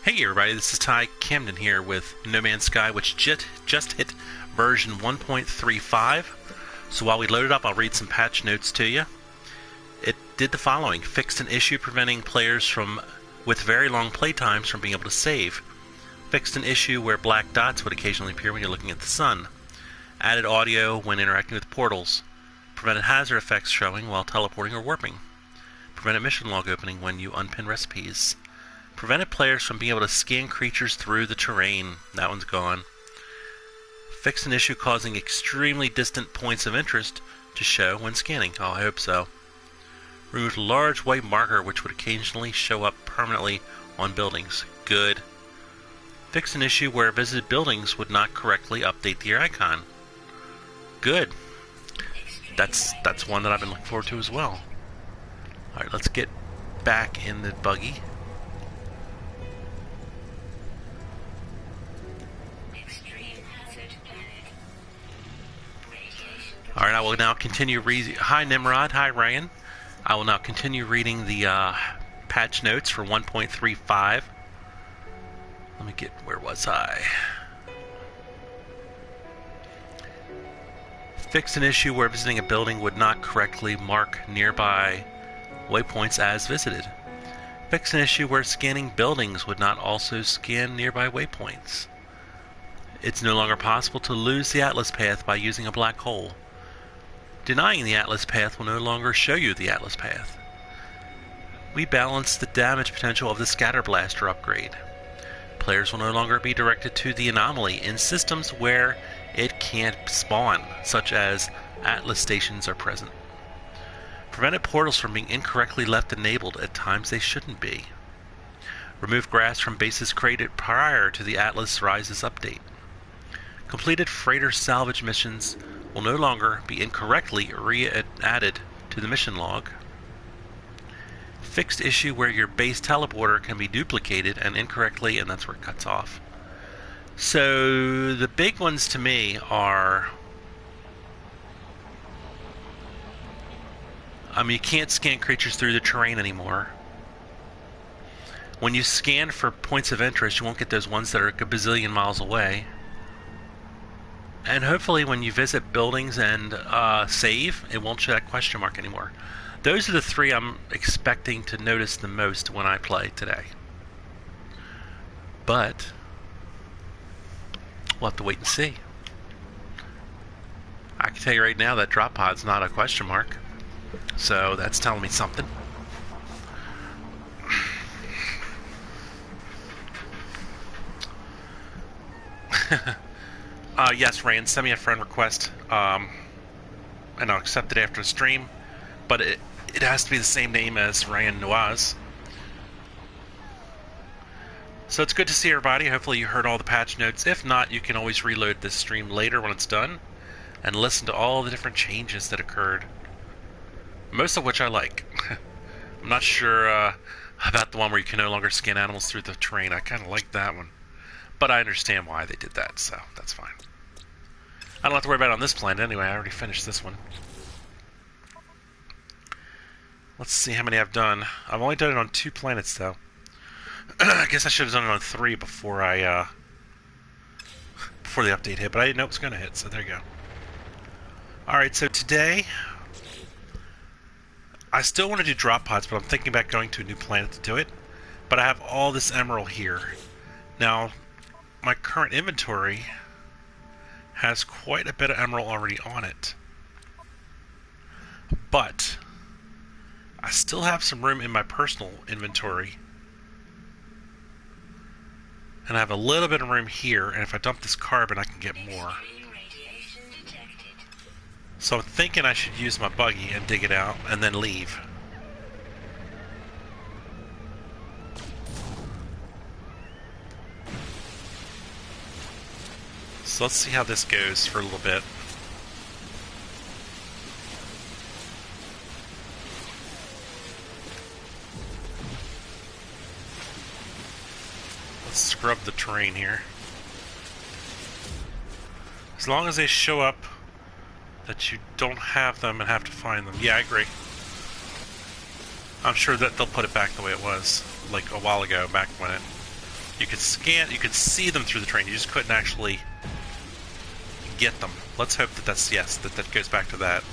Hey everybody, this is Ty Camden here with No Man's Sky, which just hit version 1.35. So while we load it up, I'll read some patch notes to you. It did the following: fixed an issue preventing players with very long playtimes from being able to save. Fixed an issue where black dots would occasionally appear when you're looking at the sun. Added audio when interacting with portals. Prevented hazard effects showing while teleporting or warping. Prevented mission log opening when you unpin recipes. Prevented players from being able to scan creatures through the terrain. That one's gone. Fixed an issue causing extremely distant points of interest to show when scanning. Oh, I hope so. Removed a large white marker which would occasionally show up permanently on buildings. Good. Fixed an issue where visited buildings would not correctly update the icon. Good. That's one that I've been looking forward to as well. Alright, let's get back in the buggy. Alright, I will now continue reading. Hi Nimrod, hi Ryan. I will now continue reading the patch notes for 1.35. Let me get, where was I? Fixed an issue where visiting a building would not correctly mark nearby waypoints as visited. Fixed an issue where scanning buildings would not also scan nearby waypoints. It's no longer possible to lose the Atlas path by using a black hole. Denying the Atlas path will no longer show you the Atlas path. We balance the damage potential of the Scatter Blaster upgrade. Players will no longer be directed to the anomaly in systems where it can't spawn, such as Atlas stations are present. Prevented portals from being incorrectly left enabled at times they shouldn't be. Remove grass from bases created prior to the Atlas Rises update. Completed freighter salvage missions will no longer be incorrectly re-added to the mission log. Fixed issue where your base teleporter can be duplicated and incorrectly, and that's where it cuts off. So the big ones to me are, you can't scan creatures through the terrain anymore. When you scan for points of interest, you won't get those ones that are a bazillion miles away. And hopefully when you visit buildings and save, it won't show that question mark anymore. Those are the three I'm expecting to notice the most when I play today. But we'll have to wait and see. I can tell you right now that drop pod's not a question mark. So that's telling me something. Yes, Ryan, send me a friend request, and I'll accept it after the stream, but it has to be the same name as Ryan Noaz. So it's good to see everybody. Hopefully you heard all the patch notes. If not, you can always reload this stream later when it's done and listen to all the different changes that occurred, most of which I like. I'm not sure about the one where you can no longer scan animals through the terrain. I kind of like that one, but I understand why they did that, so that's fine. I don't have to worry about it on this planet anyway. I already finished this one. Let's see how many I've done. I've only done it on 2 planets, though. I guess I should have done it on 3 before before the update hit, but I didn't know it was going to hit, so there you go. Alright, so today, I still want to do drop pods, but I'm thinking about going to a new planet to do it. But I have all this emerald here. Now, my current inventory has quite a bit of emerald already on it. But I still have some room in my personal inventory. And I have a little bit of room here, and if I dump this carbon, I can get more. So I'm thinking I should use my buggy and dig it out, and then leave. So let's see how this goes for a little bit. Let's scrub the terrain here. As long as they show up that you don't have them and have to find them. Yeah, I agree. I'm sure that they'll put it back the way it was, like a while ago, back when it You could scan, you could see them through the terrain. You just couldn't actually get them. Let's hope that that's, yes, that goes back to that.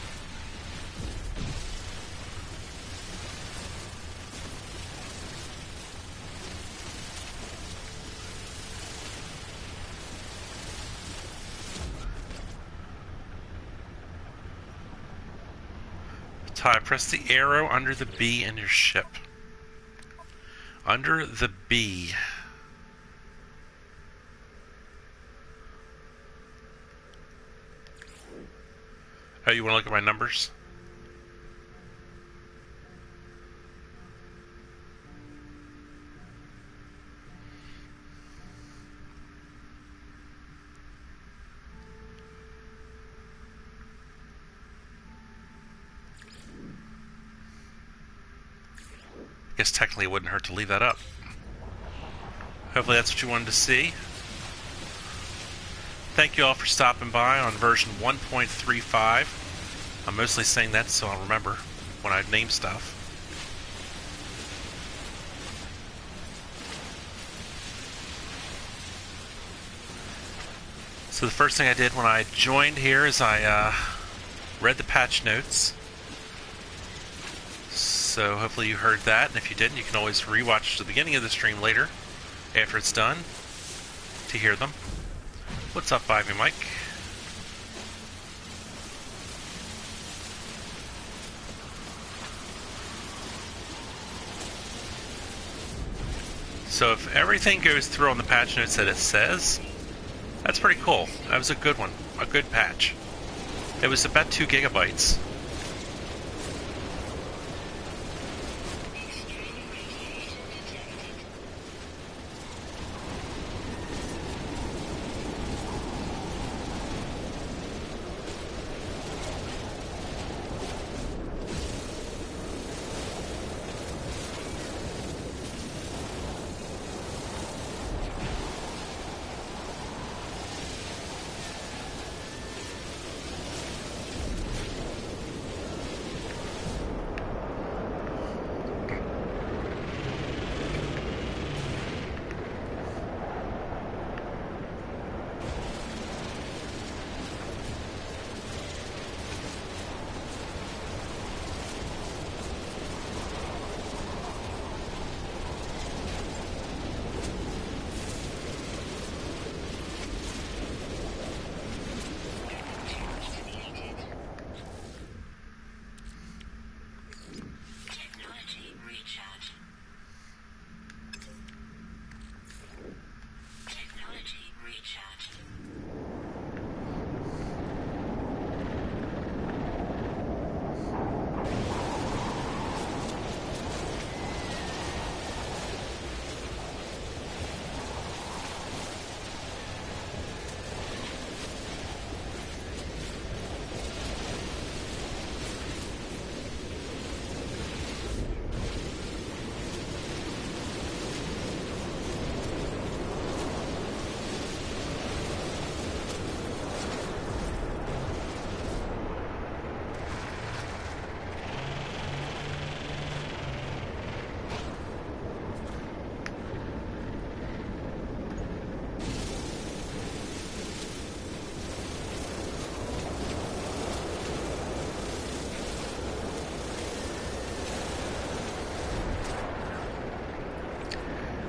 Ty, press the arrow under the B in your ship. Under the B. Oh, you want to look at my numbers? I guess technically it wouldn't hurt to leave that up. Hopefully that's what you wanted to see. Thank you all for stopping by on version 1.35. I'm mostly saying that so I'll remember when I name stuff. So the first thing I did when I joined here is I read the patch notes. So hopefully you heard that, and if you didn't, you can always rewatch the beginning of the stream later, after it's done, to hear them. What's up, Ivy Mike? So if everything goes through on the patch notes that it says, that's pretty cool. That was a good one, a good patch. It was about 2 gigabytes.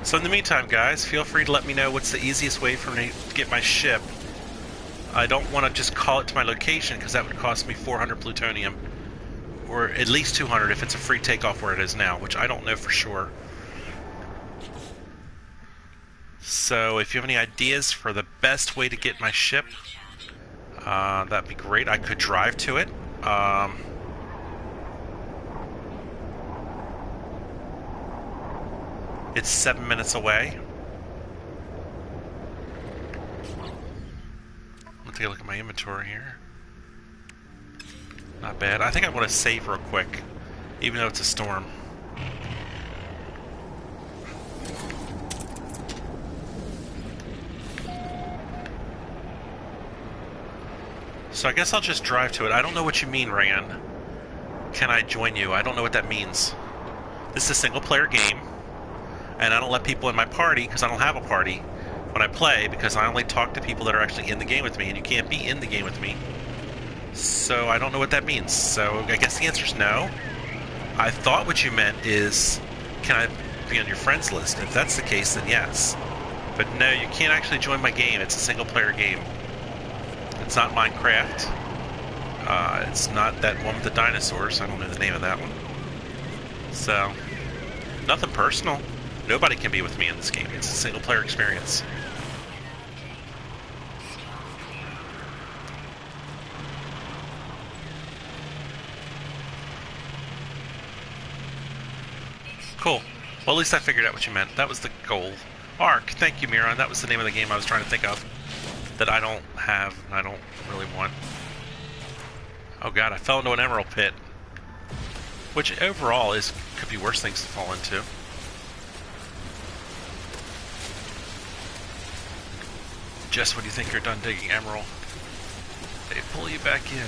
So in the meantime, guys, feel free to let me know what's the easiest way for me to get my ship. I don't want to just call it to my location, because that would cost me 400 plutonium. Or at least 200 if it's a free takeoff where it is now, which I don't know for sure. So if you have any ideas for the best way to get my ship, that'd be great. I could drive to it. It's 7 minutes away. Let's take a look at my inventory here. Not bad. I think I want to save real quick, even though it's a storm. So I guess I'll just drive to it. I don't know what you mean, Ryan. Can I join you? I don't know what that means. This is a single-player game. and I don't let people in my party because I don't have a party when I play, because I only talk to people that are actually in the game with me, and you can't be in the game with me. So I don't know what that means. So I guess the answer is no. I thought what you meant is, can I be on your friends list? If that's the case, then yes. But no, you can't actually join my game. It's a single-player game. It's not Minecraft. It's not that one with the dinosaurs. I don't know the name of that one. So, nothing personal. Nobody can be with me in this game. It's a single-player experience. Cool. Well, at least I figured out what you meant. That was the goal. Ark. Thank you, Miron. That was the name of the game I was trying to think of that I don't have and I don't really want. Oh god, I fell into an emerald pit. Which overall could be worse things to fall into. Just when you think you're done digging emerald, they pull you back in.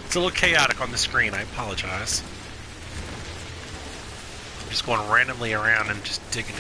It's a little chaotic on the screen, I apologize. I'm just going randomly around and just digging.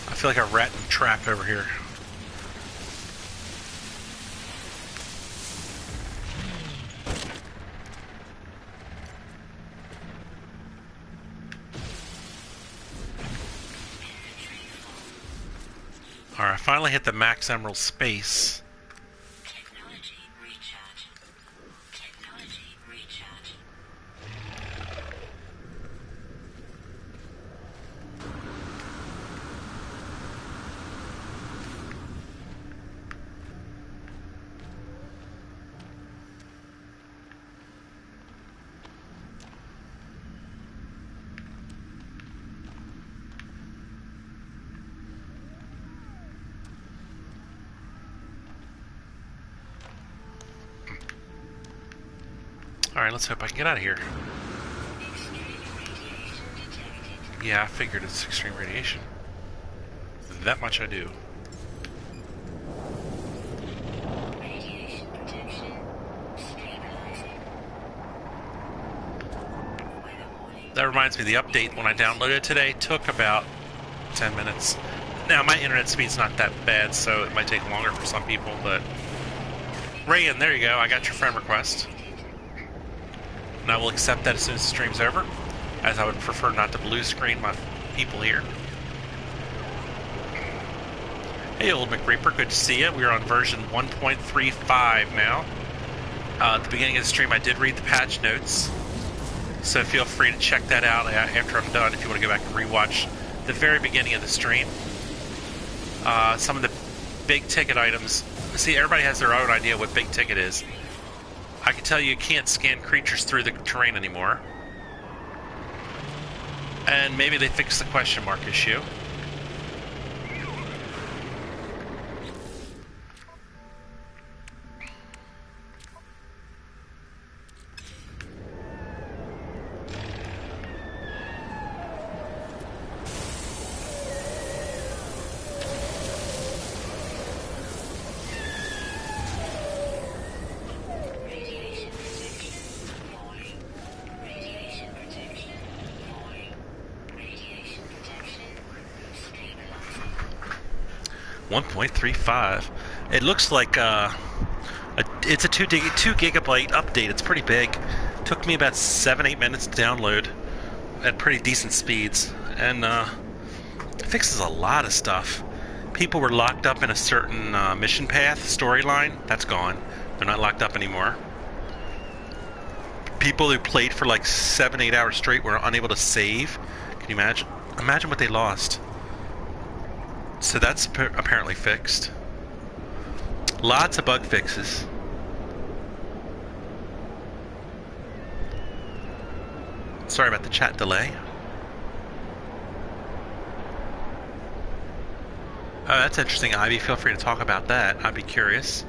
I feel like a rat in a trap over here. Alright, I finally hit the max emerald space. Alright, let's hope I can get out of here. Yeah, I figured it's extreme radiation. That much I do. Radiation protection stabilizing. That reminds me, the update when I downloaded it today took about 10 minutes. Now, my internet speed's not that bad, so it might take longer for some people, but... Rayan, there you go, I got your friend request. And I will accept that as soon as the stream's over, as I would prefer not to blue screen my people here. Hey, old McReaper, good to see you. We're on version 1.35 now. At the beginning of the stream, I did read the patch notes, so feel free to check that out after I'm done if you want to go back and rewatch the very beginning of the stream. Some of the big ticket items. See, everybody has their own idea what big ticket is. I can tell you can't scan creatures through the terrain anymore. And maybe they fixed the question mark issue. Radiation protection falling. Radiation protection falling. Radiation protection stabilizing. 1.35. It looks like it's a 2 gigabyte update. It's pretty big. Took me about 7-8 minutes to download at pretty decent speeds, and it fixes a lot of stuff. People were locked up in a certain mission path storyline. That's gone. They're not locked up anymore. People who played for like 7-8 hours straight were unable to save. Can you imagine? Imagine what they lost. So that's apparently fixed. Lots of bug fixes. Sorry about the chat delay. Oh, that's interesting, Ivy. Feel free to talk about that. I'd be curious.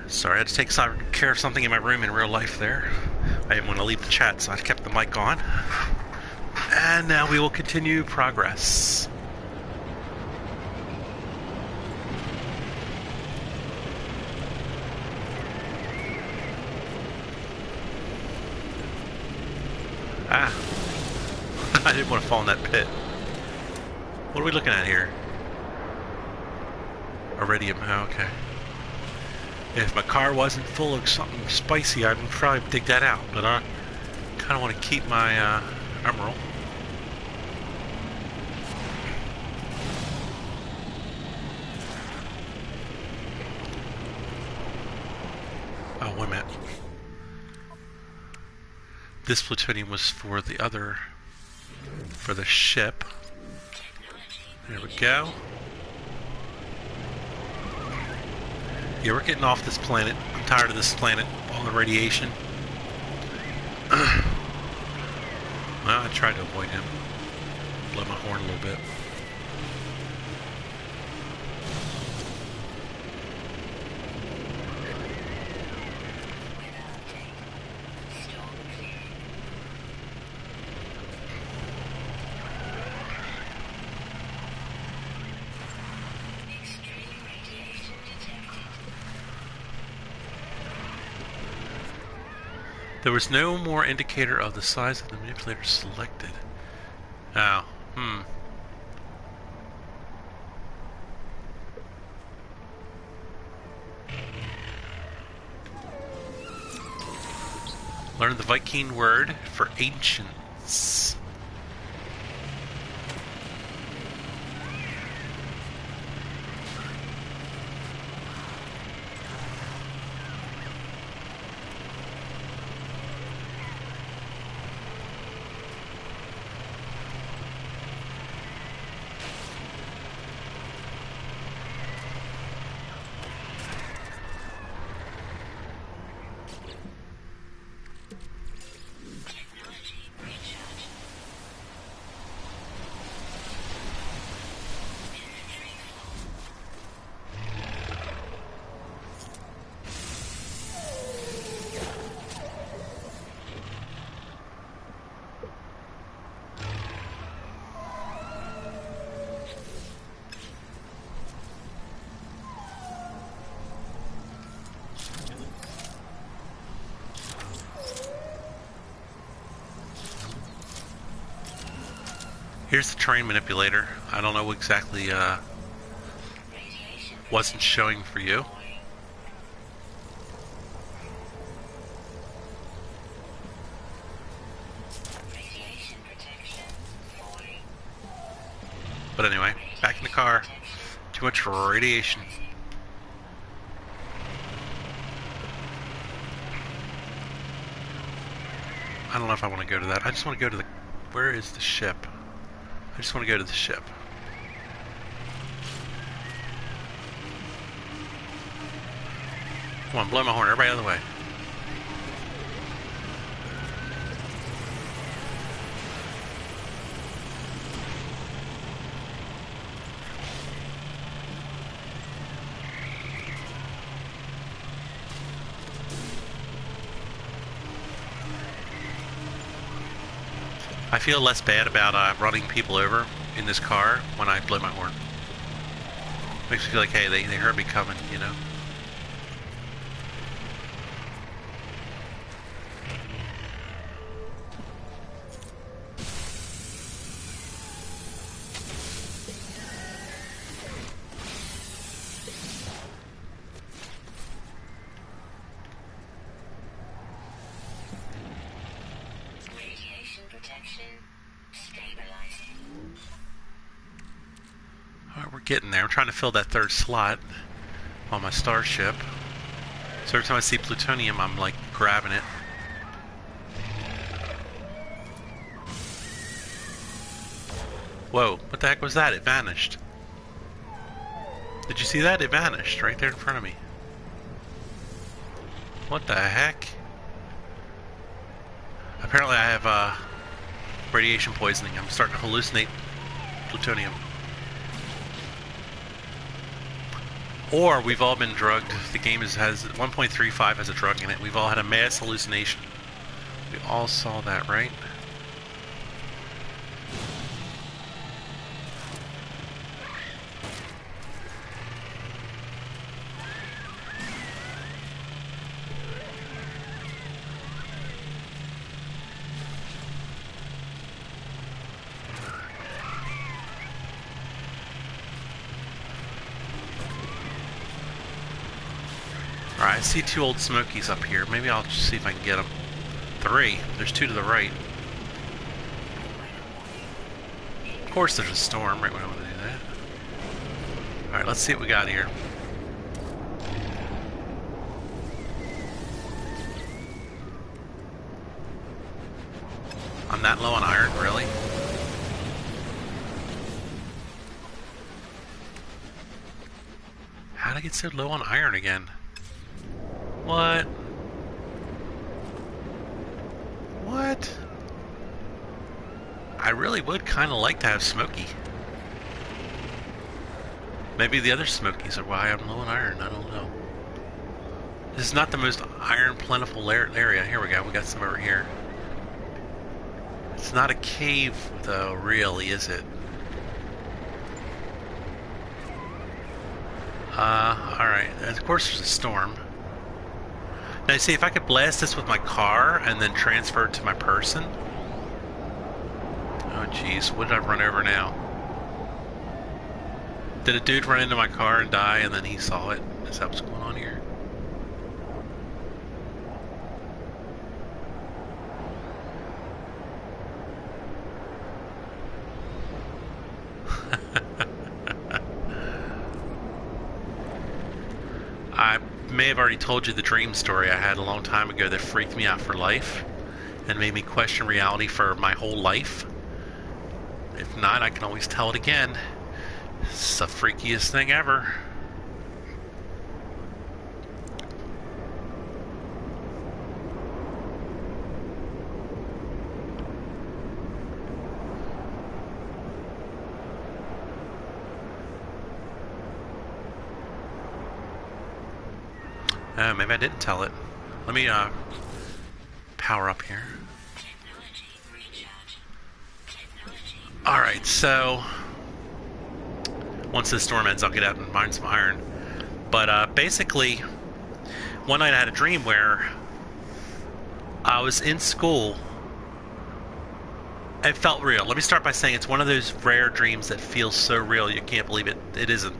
Sorry, I had to take care of something in my room in real life there. I didn't want to leave the chat, so I kept the mic on. And now we will continue progress. Ah. I didn't want to fall in that pit. What are we looking at here? Iridium, oh, okay. If my car wasn't full of something spicy, I'd probably dig that out, but I kind of want to keep my emerald. Oh, wait a minute. This plutonium was for the other, for the ship. There we go. Yeah, we're getting off this planet. I'm tired of this planet, all the radiation. Well, I tried to avoid him. Blow my horn a little bit. There was no more indicator of the size of the manipulator selected. Oh, Learn the Viking word for ancients. Here's the terrain manipulator. I don't know exactly, wasn't showing for you. But anyway, back in the car. Too much radiation. I don't know if I want to go to that. I just want to go to the... Where is the ship? I just want to go to the ship. Come on, blow my horn. Everybody out of the way. I feel less bad about running people over in this car when I blow my horn. Makes me feel like, hey, they heard me coming, you know? Alright, we're getting there. I'm trying to fill that third slot. on my starship. So every time I see plutonium, I'm like grabbing it. Whoa, what the heck was that? It vanished. Did you see that? It vanished right there in front of me. What the heck? Apparently I have radiation poisoning. I'm starting to hallucinate plutonium. Or we've all been drugged. The game has 1.35 has a drug in it. We've all had a mass hallucination. We all saw that, right? Alright, I see two old smokies up here. Maybe I'll just see if I can get them. 3. There's 2 to the right. Of course there's a storm right when I want to do that. Alright, let's see what we got here. I'm that low on iron, really? How'd I get so low on iron again? What? What? I really would kind of like to have Smokey. Maybe the other Smokies are why I'm low on iron, I don't know. This is not the most iron plentiful area. Here we go, we got some over here. It's not a cave though, really, is it? Alright, of course there's a storm. Now see, if I could blast this with my car and then transfer it to my person. Oh jeez, what did I run over now? Did a dude run into my car and die and then he saw it? Is that what's going on here? I may have already told you the dream story I had a long time ago that freaked me out for life and made me question reality for my whole life. If not, I can always tell it again. It's the freakiest thing ever. Maybe I didn't tell it. Let me power up here. Alright, so once this storm ends, I'll get out and mine some iron. But basically, one night I had a dream where I was in school. It felt real. Let me start by saying it's one of those rare dreams that feels so real you can't believe it. It isn't.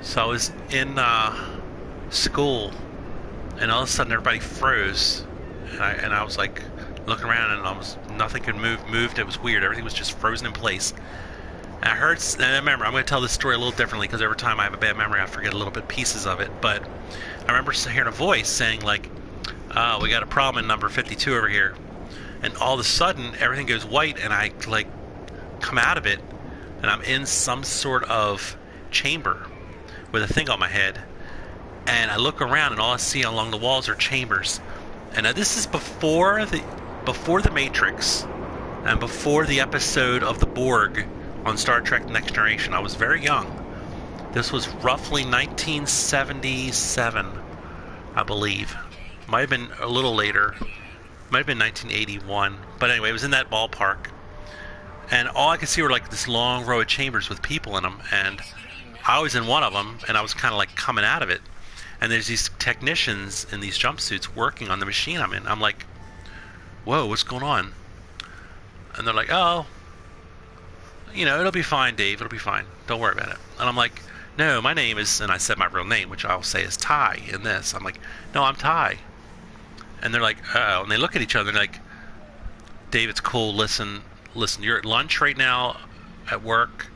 So I was in school, and all of a sudden everybody froze, and I was like looking around, and nothing could move. It was weird. Everything was just frozen in place. And I heard, and I remember, I'm going to tell this story a little differently because every time I have a bad memory I forget a little bit pieces of it, but I remember hearing a voice saying like, we got a problem in number 52 over here, and all of a sudden everything goes white, and I like come out of it, and I'm in some sort of chamber with a thing on my head. And I look around, and all I see along the walls are chambers. And now this is before the Matrix, and before the episode of the Borg on Star Trek: Next Generation. I was very young. This was roughly 1977, I believe. Might have been a little later. Might have been 1981. But anyway, it was in that ballpark. And all I could see were like this long row of chambers with people in them. And I was in one of them, and I was kind of like coming out of it. And there's these technicians in these jumpsuits working on the machine I'm in. I'm like, whoa, what's going on? And they're like, oh, you know, it'll be fine, Dave. It'll be fine. Don't worry about it. And I'm like, no, my name is, and I said my real name, which I'll say is Ty in this. I'm like, no, I'm Ty. And they're like, oh. And they look at each other and they're like, Dave, it's cool. Listen, you're at lunch right now at work.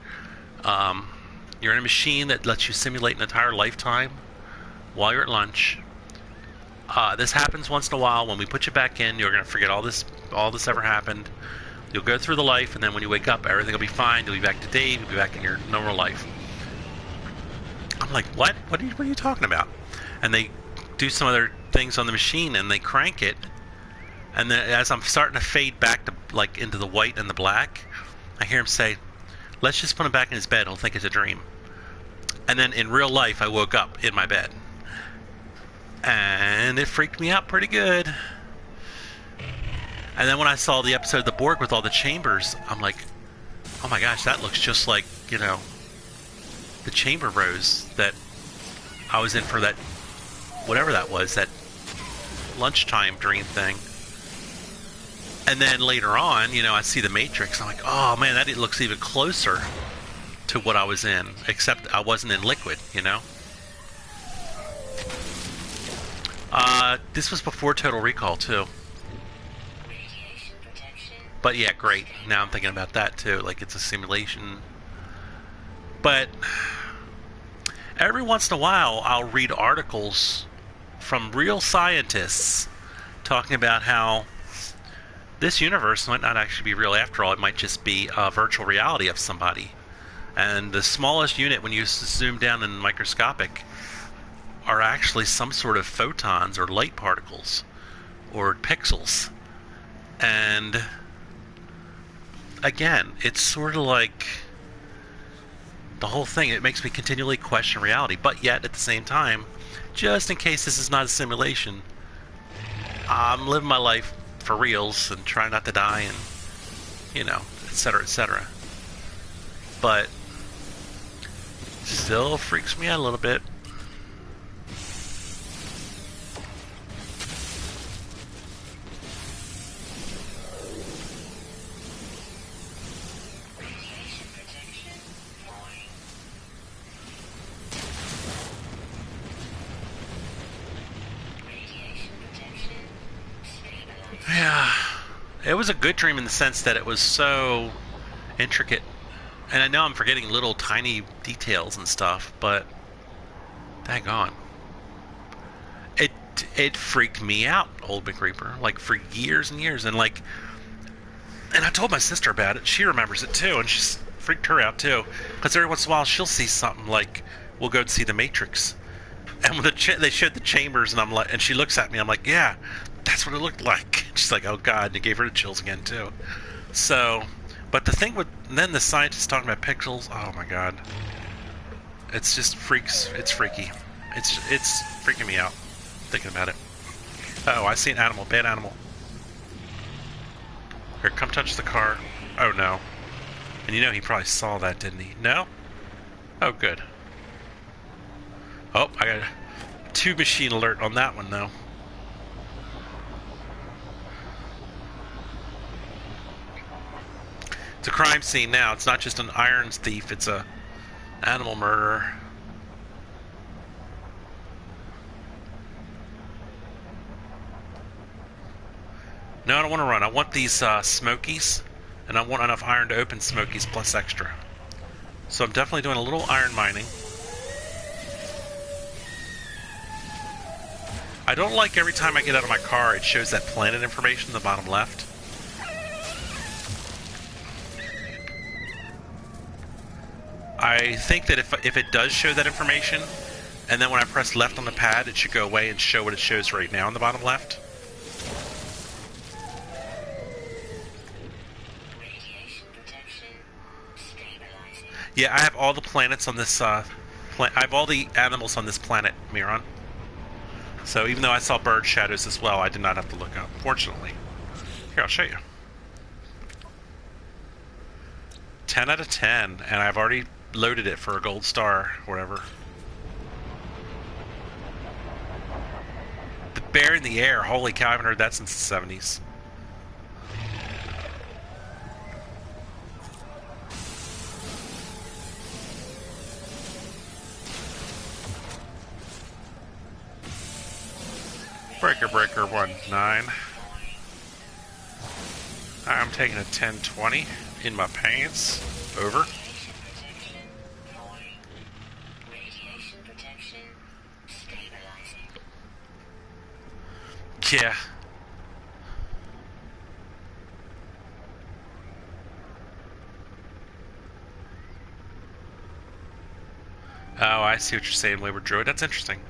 You're in a machine that lets you simulate an entire lifetime while you're at lunch. This happens once in a while. When we put you back in, you're going to forget all this ever happened. You'll go through the life, and then when you wake up, everything will be fine. You'll be back to Dave. You'll be back in your normal life. I'm like, what? What are you talking about? And they do some other things on the machine, and they crank it. And then as I'm starting to fade back to like into the white and the black, I hear him say, "Let's just put him back in his bed. He'll think it's a dream." And then in real life, I woke up in my bed. And it freaked me out pretty good. And then when I saw the episode of the Borg with all the chambers, I'm like, oh my gosh, that looks just like, you know, the chamber rose that I was in for that, whatever that was, that lunchtime dream thing. And then later on, you know, I see the Matrix. I'm like, oh man, that looks even closer to what I was in, except I wasn't in liquid, you know? This was before Total Recall, too. But yeah, great. Now I'm thinking about that, too. Like, it's a simulation. But every once in a while, I'll read articles from real scientists talking about how this universe might not actually be real after all. It might just be a virtual reality of somebody. And the smallest unit, when you zoom down in microscopic, are actually some sort of photons or light particles or pixels. And again, it's sort of like the whole thing. It makes me continually question reality, but yet at the same time, just in case this is not a simulation, I'm living my life for reals and trying not to die, and you know, etc., etc. But still freaks me out a little bit. Yeah, it was a good dream in the sense that it was so intricate. And I know I'm forgetting little tiny details and stuff, but daggone. It freaked me out, Old McReaper, like for years and years. And like, and I told my sister about it. She remembers it too, and she's freaked her out too. Because every once in a while she'll see something like, we'll go and see the Matrix. And when they showed the chambers, and I'm like, and she looks at me, I'm like, yeah, that's what it looked like. She's like, oh god, and it gave her the chills again too. So, but the thing with, then the scientists talking about pixels, oh my god. It's just freaks, it's freaky. It's freaking me out, thinking about it. Oh, I see an animal, bad animal. Here, come touch the car. Oh no. And you know he probably saw that, didn't he? No? Oh, good. Oh, I got a 2 machine alert on that one though. It's a crime scene now. It's not just an irons thief, it's a animal murderer. No, I don't want to run. I want these Smokies, and I want enough iron to open Smokies plus extra. So I'm definitely doing a little iron mining. I don't like every time I get out of my car, it shows that planet information in the bottom left. I think that if it does show that information, and then when I press left on the pad, it should go away and show what it shows right now in the bottom left. Yeah, I have all the planets on this, I have all the animals on this planet, Miron. So even though I saw bird shadows as well, I did not have to look up, fortunately. Here, I'll show you. 10 out of 10, and I've already loaded it for a gold star, or whatever. The bear in the air, holy cow, I haven't heard that since the 70s. Breaker 1-9. I'm taking a 10-20 in my pants. Over. protection stabilizing. Yeah. Oh, I see what you're saying, Wayward Druid. That's interesting.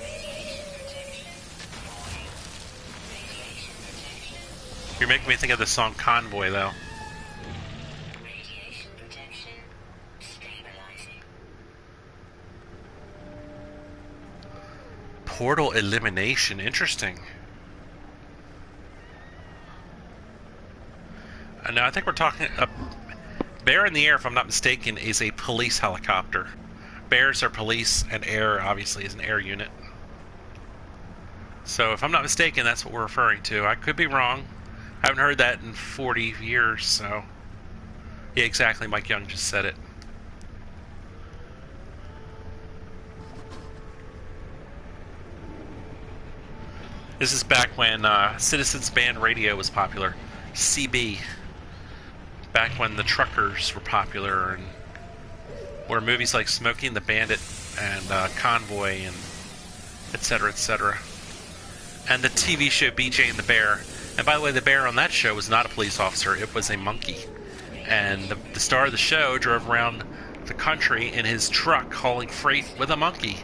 Radiation protection. Warning. Radiation protection. You're making me think of the song Convoy, though. Radiation protection stabilizing. Portal elimination. Interesting. Now, I think we're talking... Bear in the Air, if I'm not mistaken, is a police helicopter. Bears are police, and air, obviously, is an air unit. So, if I'm not mistaken, that's what we're referring to. I could be wrong. I haven't heard that in 40 years, so... Yeah, exactly. Mike Young just said it. This is back when Citizens Band Radio was popular. CB. Back when the truckers were popular, and where movies like Smokey and the Bandit and Convoy and etc. etc. And the TV show BJ and the Bear. And by the way, the bear on that show was not a police officer, it was a monkey. And the star of the show drove around the country in his truck hauling freight with a monkey.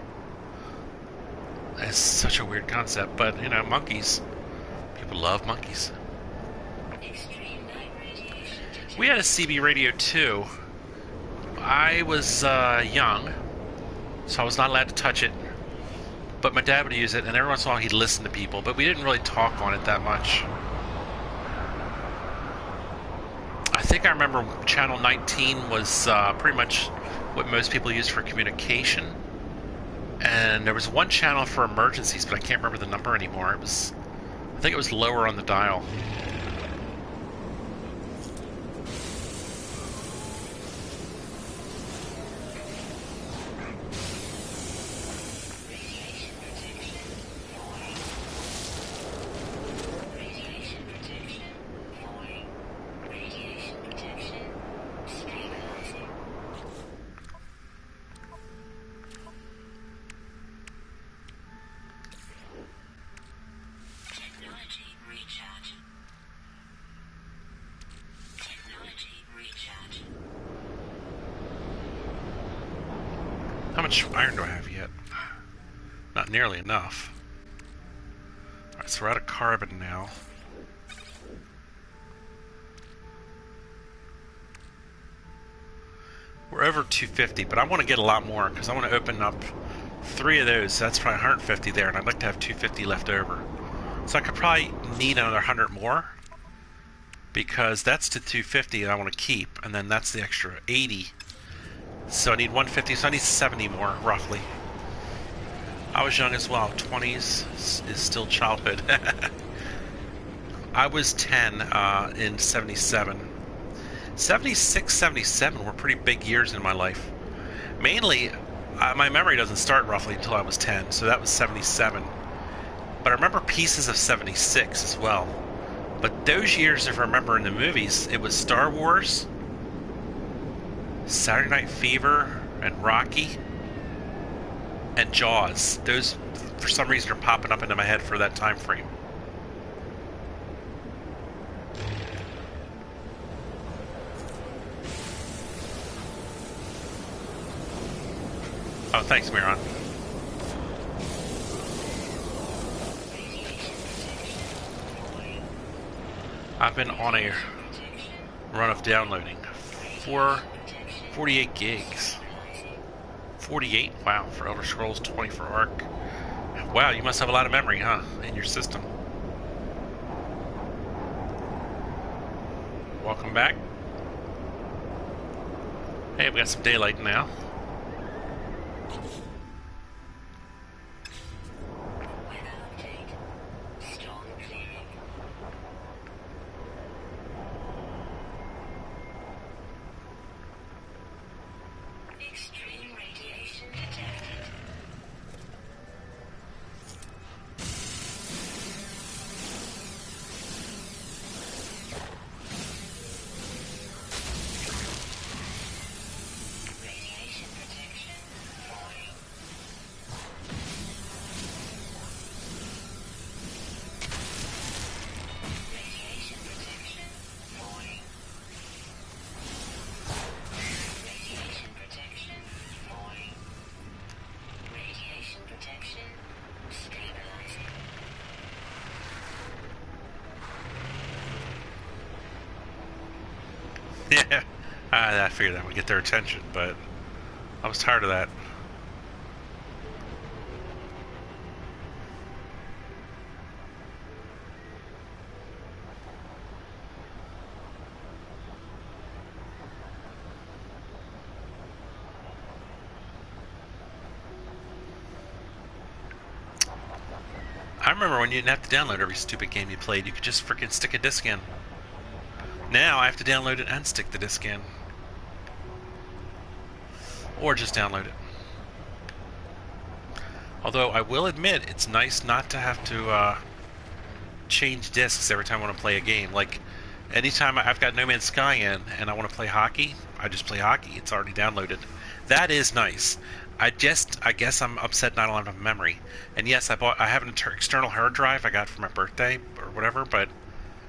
It's such a weird concept, but, you know, monkeys. People love monkeys. Extreme night radiation detection. We had a CB radio too. I was young, so I was not allowed to touch it. But my dad would use it, and every once in a while he'd listen to people, but we didn't really talk on it that much. I think I remember Channel 19 was pretty much what most people used for communication. And there was one channel for emergencies, but I can't remember the number anymore. I think it was lower on the dial. Radiation protection. Warning. Radiation protection. Warning. Radiation protection stabilizing. Technology recharge. Technology recharge. How much iron do I have yet? Not nearly enough. Alright, so we're out of carbon now. We're over 250, but I want to get a lot more because I want to open up 3 of those. So that's probably 150 there, and I'd like to have 250 left over. So I could probably need another 100 more because that's to 250 and I want to keep, and then that's the extra 80. So I need 150, so I need 70 more, roughly. I was young as well. 20s is still childhood. I was 10 in 77. 76, 77 were pretty big years in my life. Mainly, my memory doesn't start roughly until I was 10, so that was 77. But I remember pieces of 76 as well. But those years, if I remember in the movies, it was Star Wars, Saturday Night Fever, and Rocky, and Jaws. Those, for some reason, are popping up into my head for that time frame. Oh, thanks, Miron. I've been on a run of downloading 48 gigs. 48? Wow, for Elder Scrolls, 20 for Ark. Wow, you must have a lot of memory, huh, in your system. Welcome back. Hey, we got some daylight now. Weather update. Storm clearing. Extreme radiation detected. Yeah, I figured that would get their attention, but I was tired of that. I remember when you didn't have to download every stupid game you played. You could just freaking stick a disc in. Now I have to download it and stick the disc in. Or just download it. Although I will admit, it's nice not to have to change discs every time I want to play a game. Like, anytime I've got No Man's Sky in and I want to play hockey, I just play hockey. It's already downloaded. That is nice. I guess I'm upset not have enough memory. And yes, I have an external hard drive I got for my birthday or whatever, but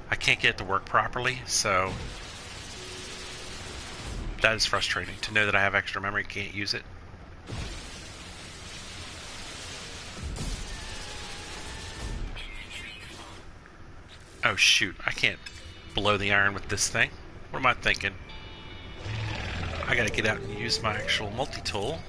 I can't get it to work properly, so that is frustrating to know that I have extra memory, can't use it. Oh shoot, I can't blow the iron with this thing. What am I thinking? I gotta get out and use my actual multi-tool.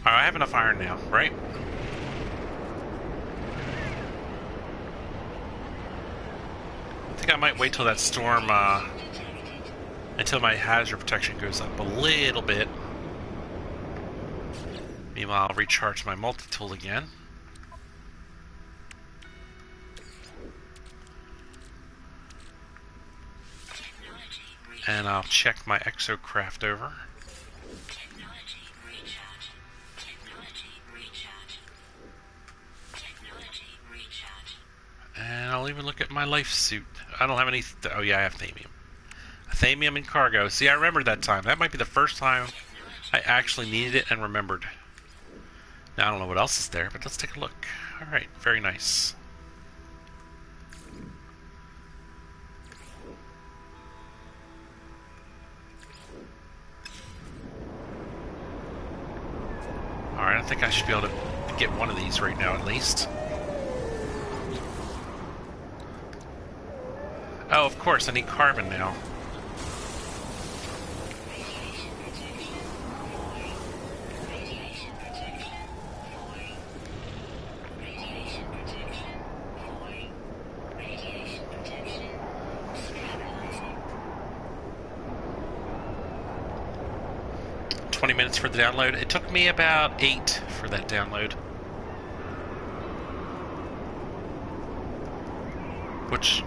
Alright, I have enough iron now, right? I think I might wait till that storm, until my hazard protection goes up a little bit. Meanwhile, I'll recharge my multi-tool again. And I'll check my exocraft over. And I'll even look at my life suit. I don't have any... oh yeah, I have thamium. Thamium in cargo. See, I remembered that time. That might be the first time I actually needed it and remembered. Now, I don't know what else is there, but let's take a look. Alright, very nice. Alright, I think I should be able to get one of these right now at least. Oh, of course, I need carbon now. Radiation protection falling. Radiation protection stabilizing. 20 minutes for the download. It took me about 8 for that download. Which...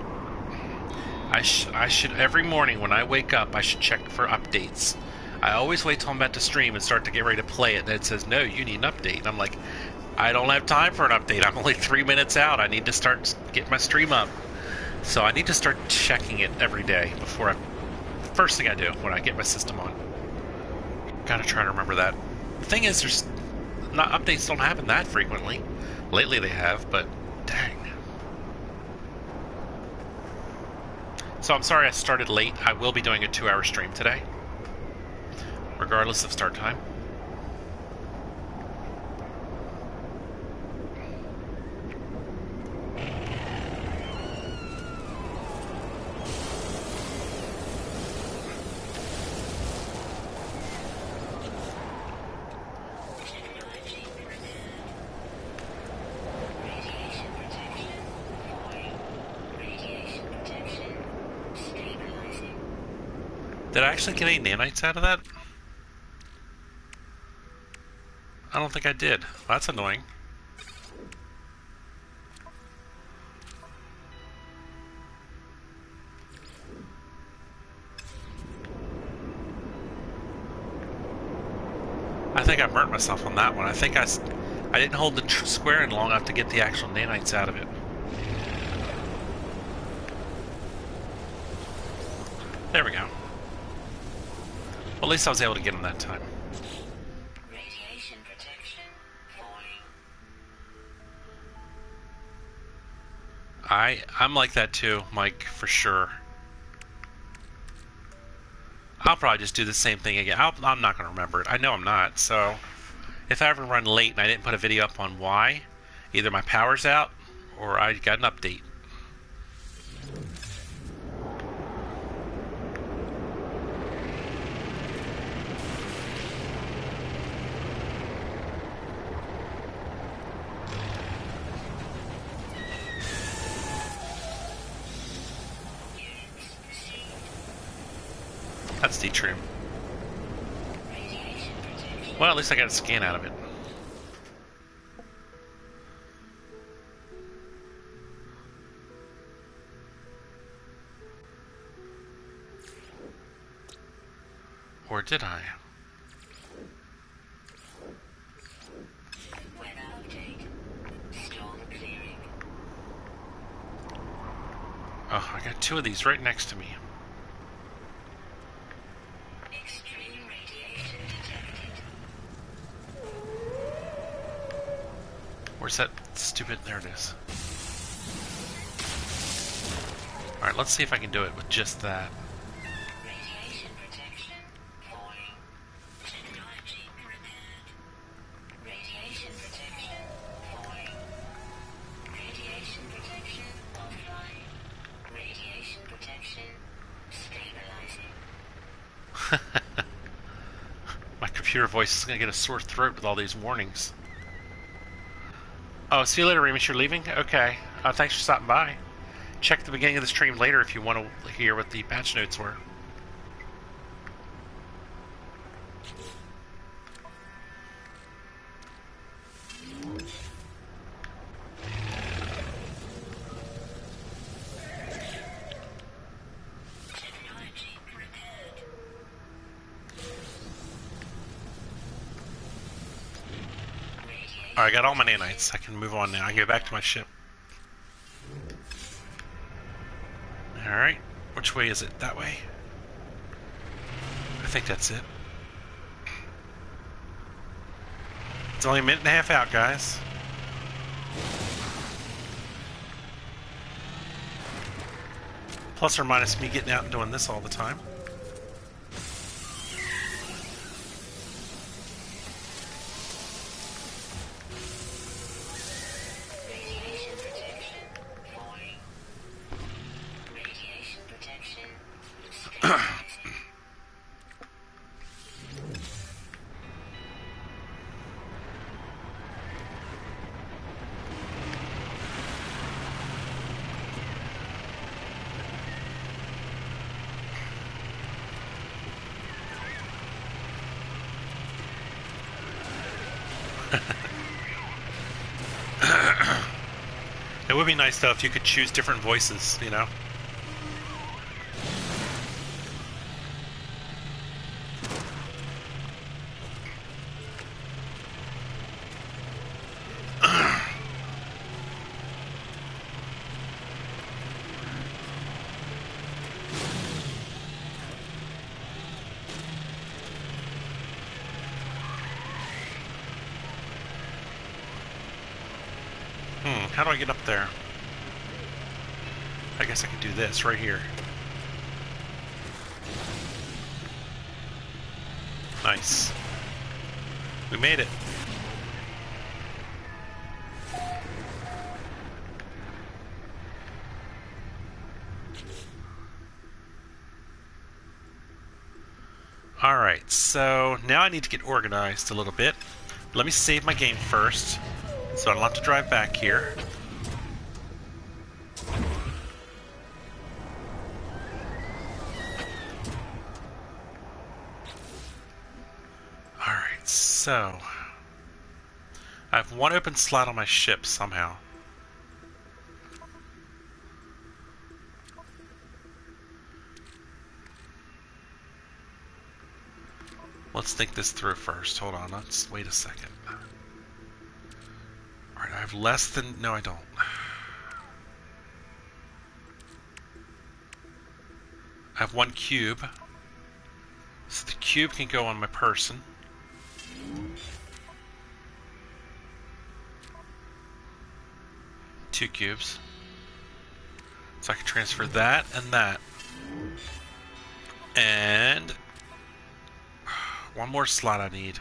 I should, every morning when I wake up, I should check for updates. I always wait till I'm about to stream and start to get ready to play it, and it says, no, you need an update. And I'm like, I don't have time for an update. I'm only 3 minutes out. I need to start getting my stream up. So I need to start checking it every day before first thing I do when I get my system on. Gotta try to remember that. The thing is, updates don't happen that frequently. Lately they have, but dang. So I'm sorry I started late. I will be doing a 2-hour stream today, regardless of start time. Radiation protection falling. Radiation protection stabilizing. Did I actually get any nanites out of that? I don't think I did. Well, that's annoying. I think I burnt myself on that one. I think I didn't hold the square in long enough to get the actual nanites out of it. There we go. Well, at least I was able to get them that time. Radiation protection falling. I'm like that too, Mike, for sure. I'll probably just do the same thing again. I'm not going to remember it. I know I'm not. So if I ever run late and I didn't put a video up on why, either my power's out or I got an update. Units received. That's Detrium. Radiation protection. Well, at least I got a scan out of it. Or did I? Weather update. Storm clearing. Oh, I got 2 of these right next to me. Extreme radiation detected. Where's that stupid... There it is. Alright, let's see if I can do it with just that. Radiation protection falling. Technology repaired. Radiation protection falling. Radiation protection offline. Radiation protection stabilizing. My computer voice is going to get a sore throat with all these warnings. Oh, see you later, Remus. You're leaving? Okay. Thanks for stopping by. Check the beginning of the stream later if you want to hear what the patch notes were. Technology repaired. Radiation Alright, I got all my nanites. I can move on now. I can go back to my ship. Alright. Which way is it? That way? I think that's it. It's only a minute and a half out, guys. Plus or minus me getting out and doing this all the time. radiation protection falling. Radiation protection stabilizing. It would be nice though if you could choose different voices, you know? How do I get up there? I guess I could do this right here. Nice. We made it. Alright, so now I need to get organized a little bit. Let me save my game first, so I don't have to drive back here. Alright, so I have one open slot on my ship somehow. Let's think this through first. Hold on, let's wait a second. Alright, I have less than... No, I don't. I have one cube. So the cube can go on my person. Two cubes. So I can transfer that and that. And one more slot I need.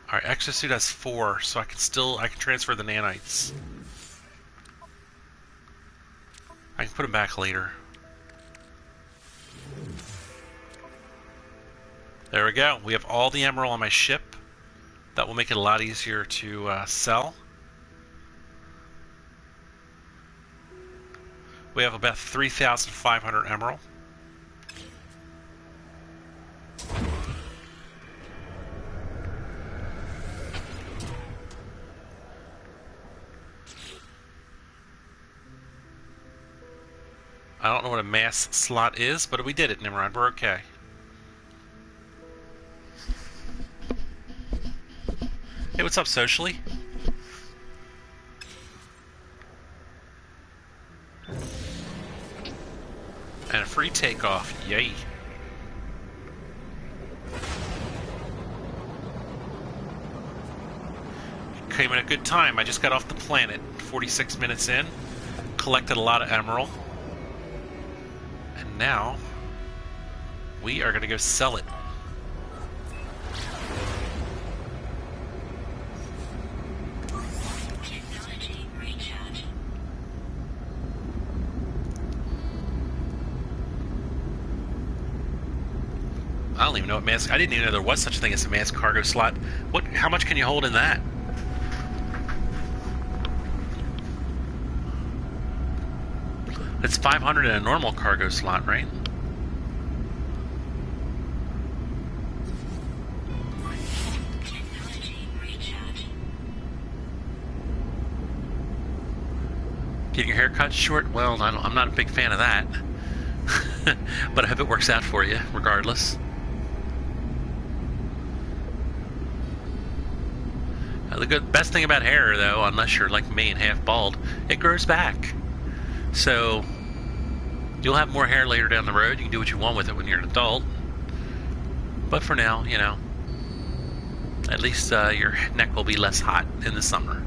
Alright, exosuit has 4, so I can transfer the nanites. I can put them back later. There we go. We have all the emerald on my ship. That will make it a lot easier to sell. We have about 3,500 emerald. I don't know what a mass slot is, but we did it, Nimrod. We're okay. Hey, what's up, socially? And a free takeoff. Yay. Came in a good time. I just got off the planet. 46 minutes in. Collected a lot of emerald. And now, we are going to go sell it. Technology recharge. I don't even know what mass... I didn't even know there was such a thing as a mass cargo slot. How much can you hold in that? It's 500 in a normal cargo slot, right? Technology recharge. Getting your hair cut short? Well, I'm not a big fan of that. But I hope it works out for you, regardless. The best thing about hair, though, unless you're like me and half bald, it grows back. So, you'll have more hair later down the road. You can do what you want with it when you're an adult. But for now, you know, at least your neck will be less hot in the summer.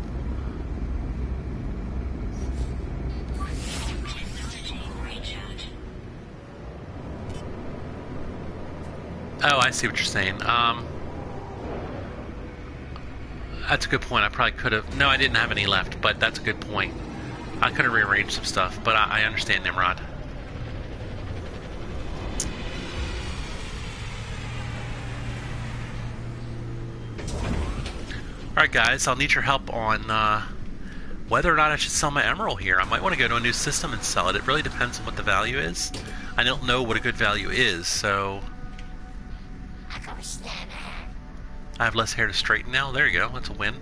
Technology recharge. Oh, I see what you're saying. That's a good point. I probably could have... No, I didn't have any left, but that's a good point. I could have rearranged some stuff, but I understand, Nimrod. Alright guys, I'll need your help on whether or not I should sell my emerald here. I might want to go to a new system and sell it. It really depends on what the value is. I don't know what a good value is, so... I have less hair to straighten now. There you go. That's a win.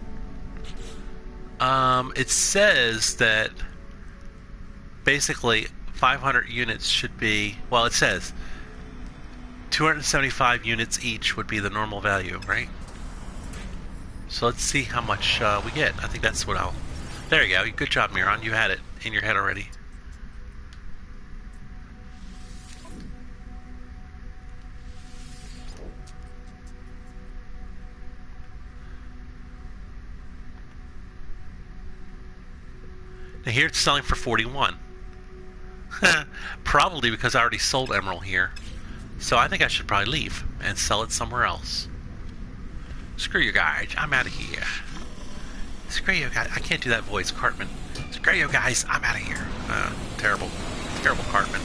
It says that basically 500 units should be... Well, it says 275 units each would be the normal value, right? So let's see how much we get. I think that's what I'll... There you go. Good job, Miron. You had it in your head already. Now here it's selling for 41. Probably because I already sold emerald here. So I think I should probably leave and sell it somewhere else. Screw you guys, I'm out of here. Screw you guys, I can't do that voice, Cartman. Screw you guys, I'm out of here. Terrible. Terrible Cartman.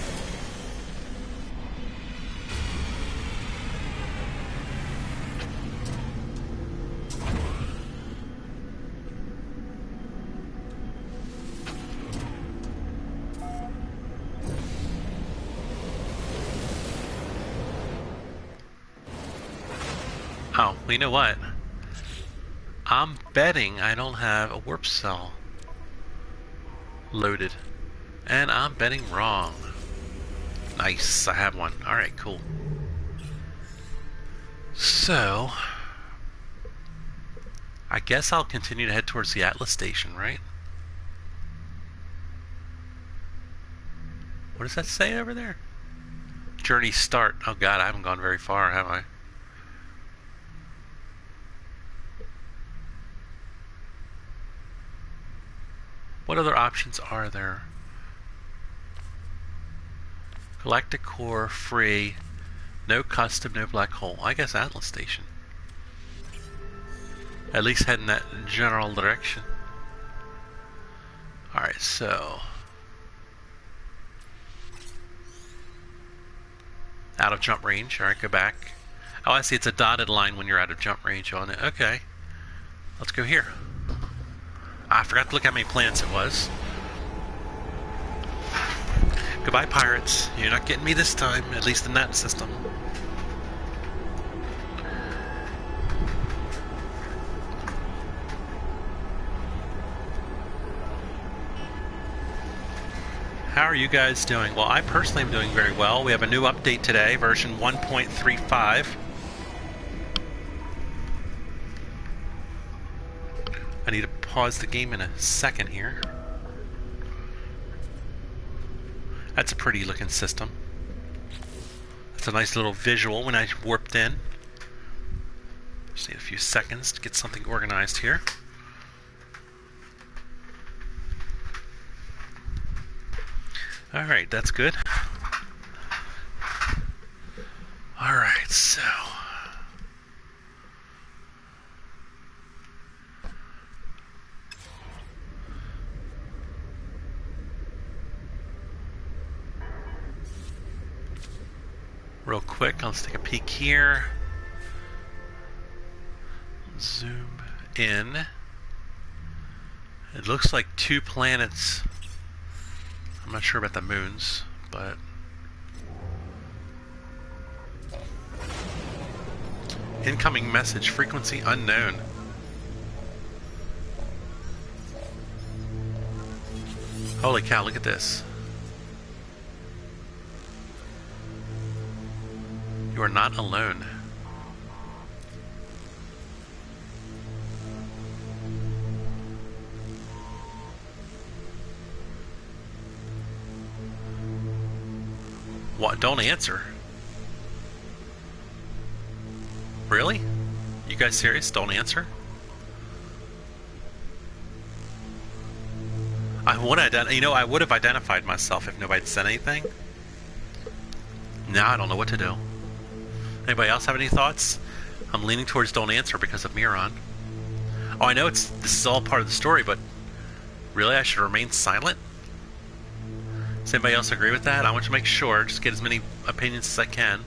Oh, well, you know what? I'm betting I don't have a warp cell loaded. And I'm betting wrong. Nice, I have one. Alright, cool. So, I guess I'll continue to head towards the Atlas station, right? What does that say over there? Journey start. Oh god, I haven't gone very far, have I? What other options are there? Galactic core, free. No custom, no black hole. I guess Atlas Station. At least head in that general direction. Alright, so... out of jump range. Alright, go back. Oh, I see, it's a dotted line when you're out of jump range on it. Okay. Let's go here. I forgot to look how many planets it was. Goodbye, pirates. You're not getting me this time, at least in that system. How are you guys doing? Well, I personally am doing very well. We have a new update today, version 1.35. I need to pause the game in a second here. That's a pretty looking system. That's a nice little visual when I warped in. Just need a few seconds to get something organized here. Alright, that's good. Alright, so... real quick, let's take a peek here. Zoom in. It looks like 2 planets. I'm not sure about the moons, but... incoming message, frequency unknown. Holy cow, look at this. You are not alone. What? Don't answer. Really? You guys serious? Don't answer? I would have identified myself if nobody said anything. Now I don't know what to do. Anybody else have any thoughts? I'm leaning towards don't answer because of Miron. Oh, I know this is all part of the story, but really I should remain silent? Does anybody else agree with that? I want to make sure, just get as many opinions as I can.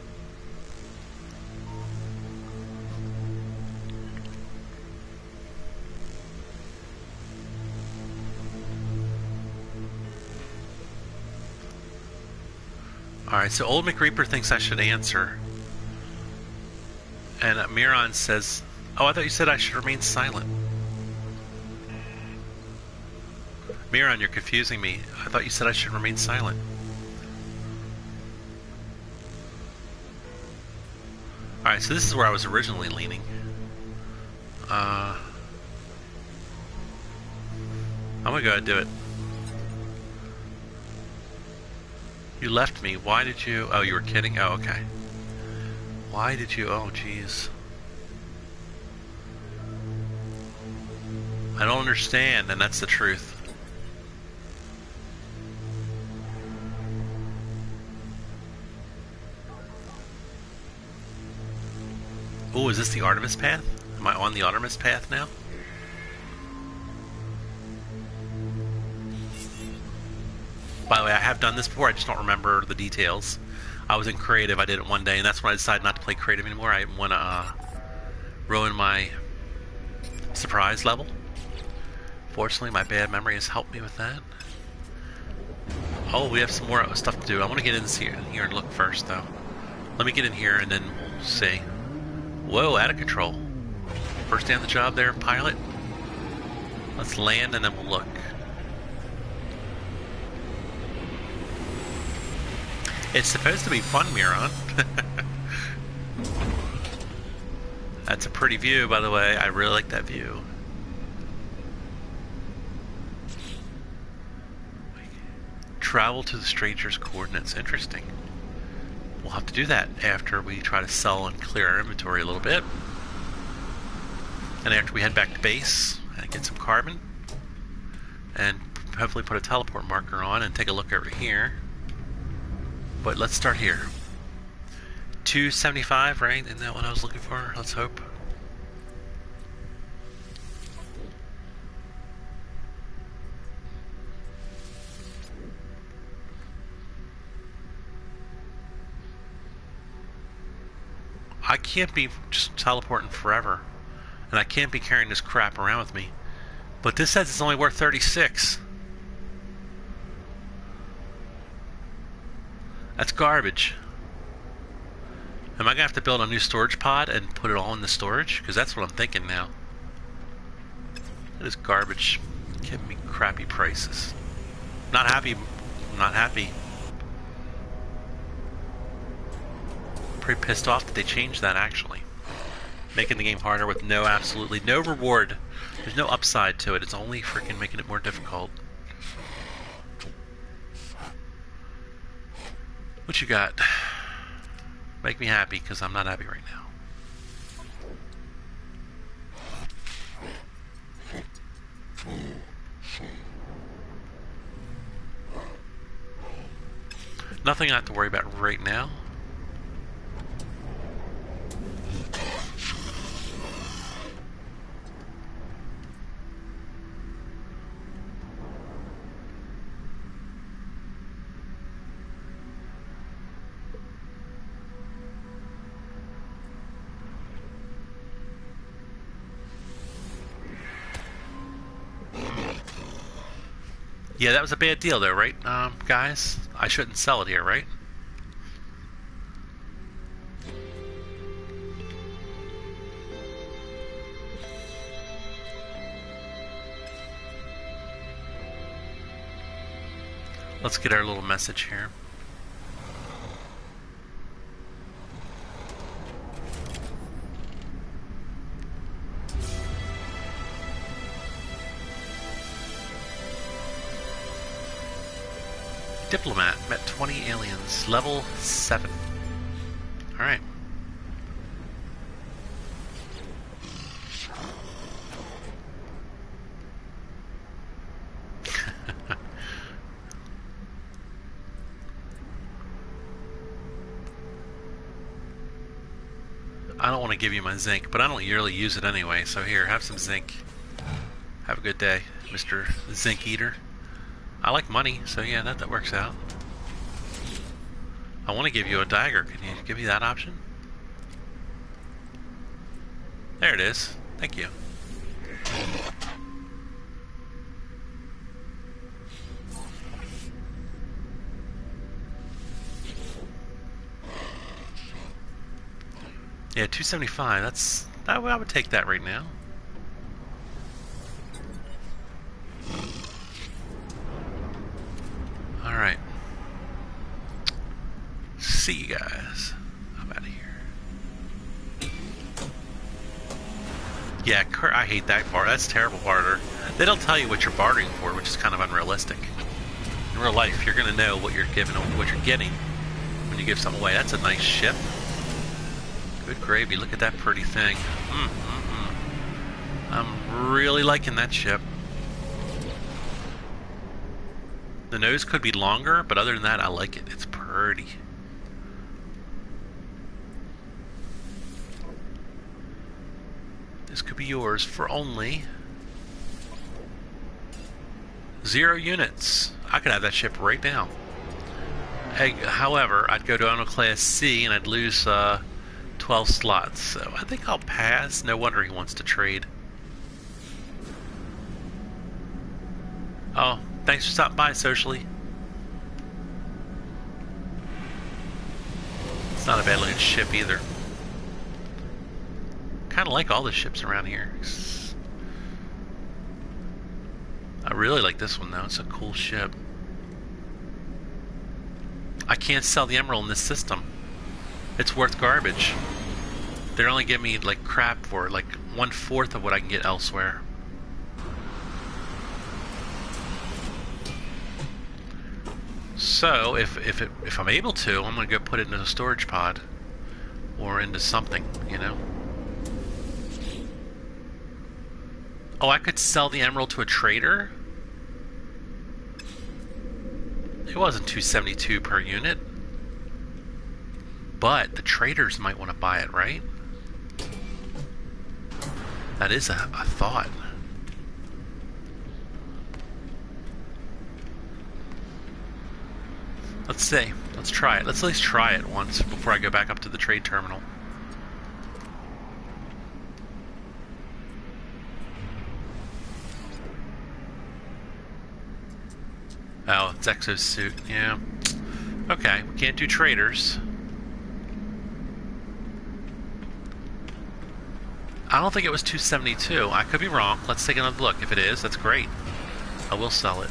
Alright, so Old McReaper thinks I should answer. And Miron says, oh, I thought you said I should remain silent. Miron, you're confusing me. I thought you said I should remain silent. Alright, so this is where I was originally leaning. I'm gonna go ahead and do it. You left me. Why did you... oh, you were kidding? Oh, okay. Why did you... oh, jeez. I don't understand, and that's the truth. Oh, is this the Artemis path? Am I on the Artemis path now? By the way, I have done this before, I just don't remember the details. I was in creative, I did it one day, and that's when I decided not to play creative anymore. I didn't want to ruin my surprise level. Fortunately, my bad memory has helped me with that. Oh, we have some more stuff to do. I want to get in here and look first, though. Let me get in here and then we'll see. Whoa, out of control. First day on the job there, pilot. Let's land and then we'll look. It's supposed to be fun, Miron. That's a pretty view, by the way. I really like that view. Travel to the stranger's coordinates. Interesting. We'll have to do that after we try to sell and clear our inventory a little bit. And after we head back to base and get some carbon and hopefully put a teleport marker on and take a look over here. But let's start here. 275, right? Isn't that what I was looking for? Let's hope. I can't be just teleporting forever. And I can't be carrying this crap around with me. But this says it's only worth 36. That's garbage. Am I going to have to build a new storage pod and put it all in the storage? Because that's what I'm thinking now. It is garbage. Giving me crappy prices. Not happy. I'm not happy. Pretty pissed off that they changed that, actually. Making the game harder with absolutely no reward. There's no upside to it. It's only freaking making it more difficult. What you got? Make me happy, because I'm not happy right now. Nothing I have to worry about right now. Yeah, that was a bad deal though, right, guys? I shouldn't sell it here, right? Let's get our little message here. Diplomat met 20 aliens, level 7. Alright. I don't want to give you my zinc, but I don't really use it anyway, so here, have some zinc. Have a good day, Mr. Zinc Eater. I like money, so yeah, that works out. I want to give you a dagger. Can you give me that option? There it is. Thank you. Yeah, 275. I would take that right now. Alright. See you guys. I'm out of here. Yeah, I hate that part. That's terrible barter. They don't tell you what you're bartering for, which is kind of unrealistic. In real life, you're going to know what you're giving, what you're getting when you give something away. That's a nice ship. Good gravy. Look at that pretty thing. I'm really liking that ship. The nose could be longer, but other than that, I like it. It's pretty. This could be yours for only 0 units. I could have that ship right now. However, I'd go down to Class C and I'd lose 12 slots. So I think I'll pass. No wonder he wants to trade. Oh. Thanks for stopping by, socially. It's not a bad looking ship either. Kind of like all the ships around here. I really like this one though. It's a cool ship. I can't sell the emerald in this system. It's worth garbage. They're only giving me like crap for it, like 1/4 of what I can get elsewhere. So, if I'm able to, I'm going to go put it into a storage pod. Or into something, you know? Oh, I could sell the emerald to a trader? It wasn't 272 per unit. But the traders might want to buy it, right? That is a thought. Let's see. Let's try it. Let's at least try it once before I go back up to the trade terminal. Oh, it's exosuit. Yeah. Okay, we can't do traders. I don't think it was 272. I could be wrong. Let's take another look. If it is, that's great. I will sell it.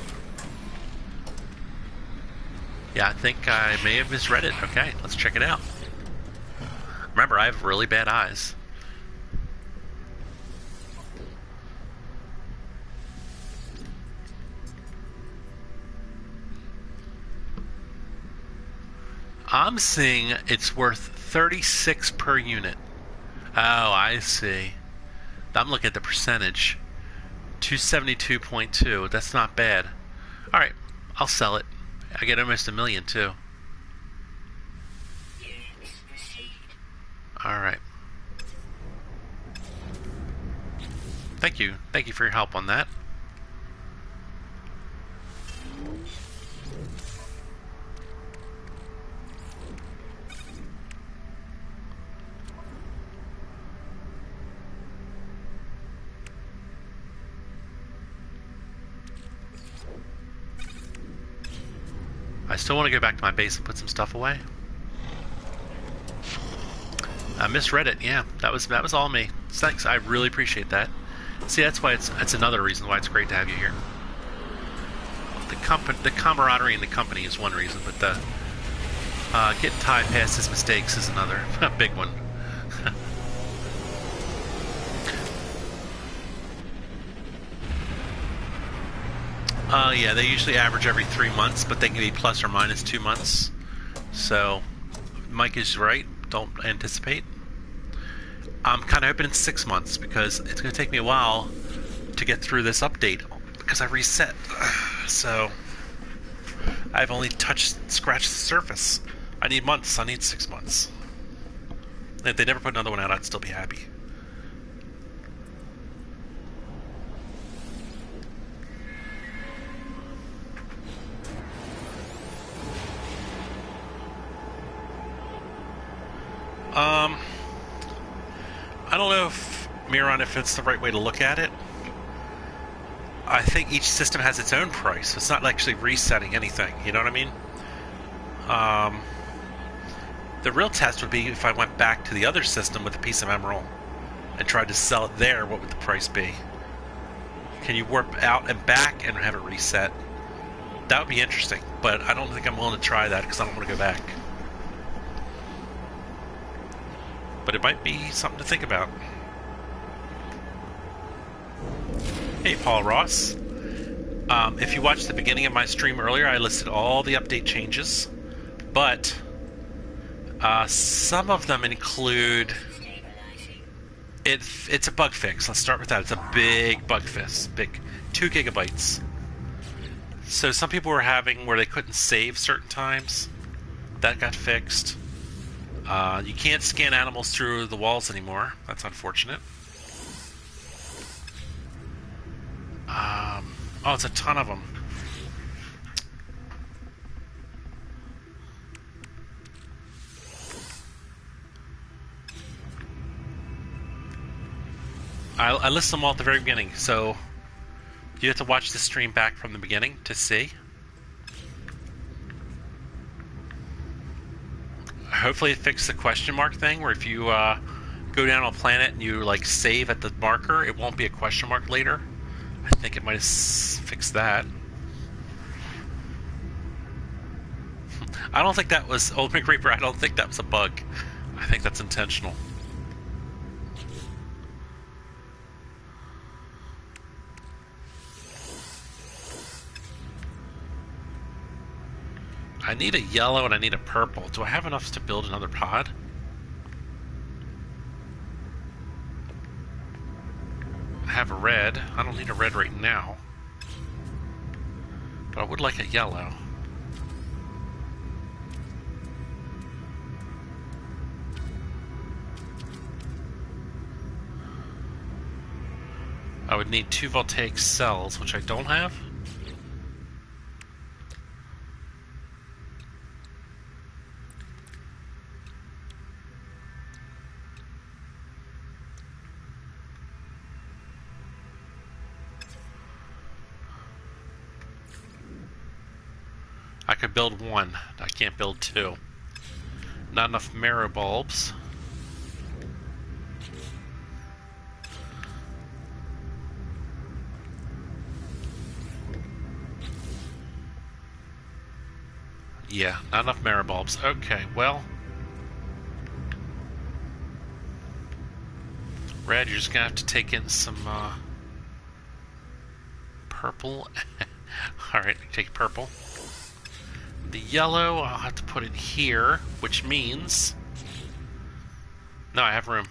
Yeah, I think I may have misread it. Okay, let's check it out. Remember, I have really bad eyes. I'm seeing it's worth 36 per unit. Oh, I see. I'm looking at the percentage. 272.2. That's not bad. Alright, I'll sell it. I get almost $1 million, too. Alright. Thank you. Thank you for your help on that. I still want to go back to my base and put some stuff away. I misread it. Yeah, that was all me. Thanks. I really appreciate that. See, that's why that's another reason why it's great to have you here. The camaraderie in the company is one reason, but the getting Ty past his mistakes is another big one. Yeah, they usually average every 3 months, but they can be plus or minus 2 months. So, Mike is right. Don't anticipate. I'm kind of hoping it's 6 months because it's going to take me a while to get through this update because I reset. So, I've only scratched the surface. I need months. I need 6 months. If they never put another one out, I'd still be happy. I don't know if, Miron, if it's the right way to look at it. I think each system has its own price. It's not actually resetting anything. You know what I mean? The real test would be if I went back to the other system with a piece of emerald and tried to sell it there, what would the price be? Can you warp out and back and have it reset? That would be interesting, but I don't think I'm willing to try that because I don't want to go back. But it might be something to think about. Hey, Paul Ross. If you watched the beginning of my stream earlier, I listed all the update changes, but some of them include... It's a bug fix. Let's start with that. It's a big bug fix. Big 2 gigabytes. So some people were having where they couldn't save certain times. That got fixed. You can't scan animals through the walls anymore. That's unfortunate. Oh, it's a ton of them. I list them all at the very beginning, so you have to watch the stream back from the beginning to see. Hopefully it fixed the question mark thing, where if you go down on a planet and you like save at the marker, it won't be a question mark later. I think it might have fixed that. I don't think that was Old McReaper. I don't think that was a bug. I think that's intentional. I need a yellow and I need a purple. Do I have enough to build another pod? I have a red. I don't need a red right now. But I would like a yellow. I would need 2 voltaic cells, which I don't have. I could build 1. I can't build 2. Not enough marrow bulbs. Yeah, not enough marrow bulbs. Okay, well. Red, you're just gonna have to take in some purple. Alright, take purple. The yellow I'll have to put in here, which means... No, I have room.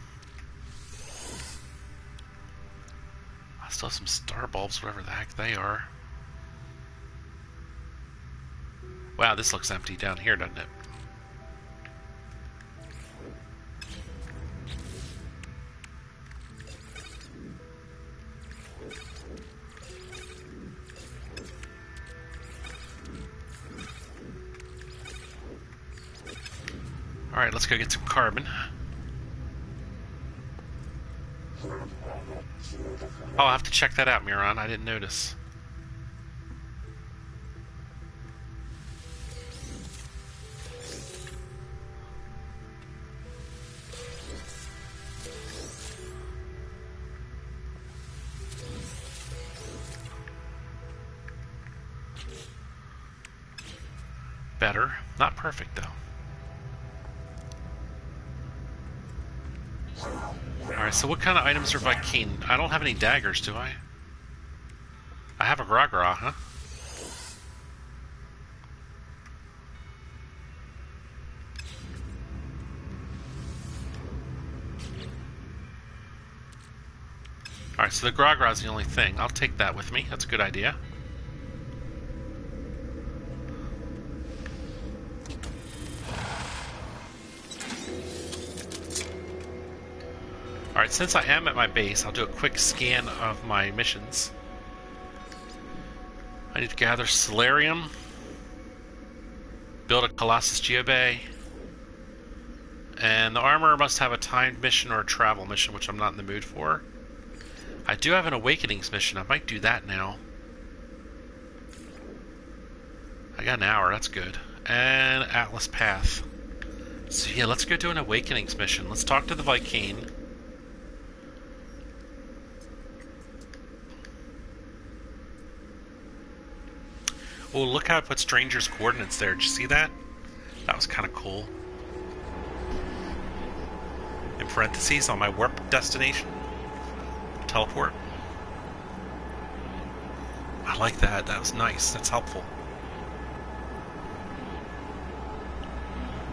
I still have some star bulbs, whatever the heck they are. Wow, this looks empty down here, doesn't it? Alright, let's go get some carbon. Oh, I'll have to check that out, Miron. I didn't notice. Better. Not perfect, though. Alright, so what kind of items are Vikine? I don't have any daggers, do I? I have a Gra-Gra, huh? Alright, so the Gra-Gra is the only thing. I'll take that with me. That's a good idea. Alright, since I am at my base, I'll do a quick scan of my missions. I need to gather Solarium, build a Colossus Geobay, and the armor must have a timed mission or a travel mission, which I'm not in the mood for. I do have an Awakenings mission. I might do that now. I got an hour, that's good. And Atlas Path. So yeah, let's go do an Awakenings mission. Let's talk to the Vikine. Oh, look how I put Stranger's coordinates there. Did you see that? That was kind of cool. In parentheses on my warp destination. Teleport. I like that. That was nice. That's helpful.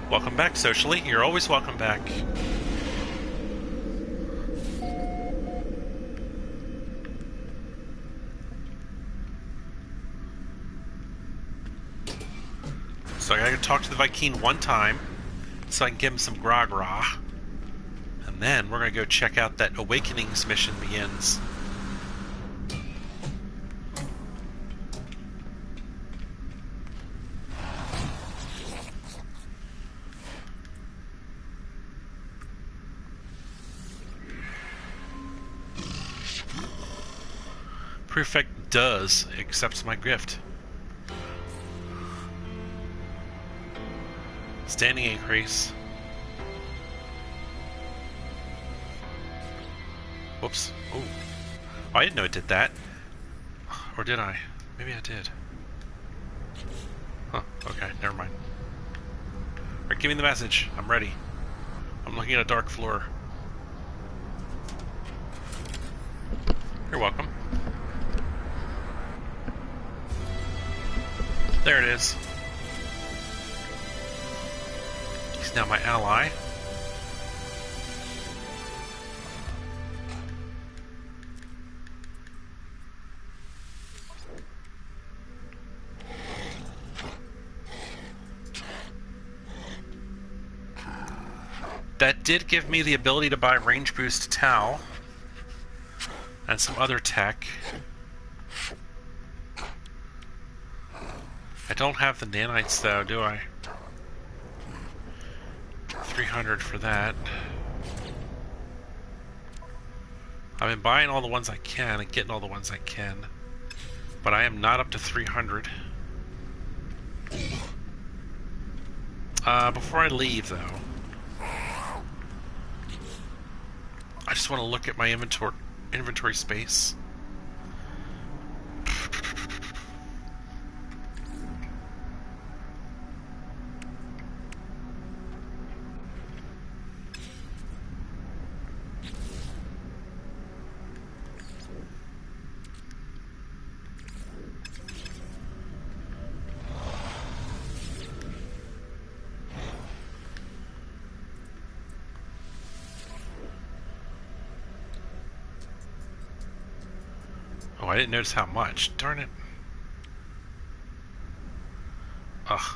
Welcome back, Socially. You're always welcome back. So I gotta talk to the Vikine one time so I can give him some Gra-Gra. And then we're gonna go check out that Awakenings mission begins. Prefect does accepts my gift. Standing increase. Whoops. Oh, I didn't know it did that. Or did I? Maybe I did. Huh, okay, never mind. Alright, give me the message. I'm ready. I'm looking at a dark floor. You're welcome. There it is. He's now my ally. That did give me the ability to buy range boost Tau. And some other tech. I don't have the nanites though, do I? 300 for that. I've been buying all the ones I can and getting all the ones I can. But I am not up to 300. Before I leave though, I just want to look at my inventory space. Oh, I didn't notice how much. Darn it. Ugh.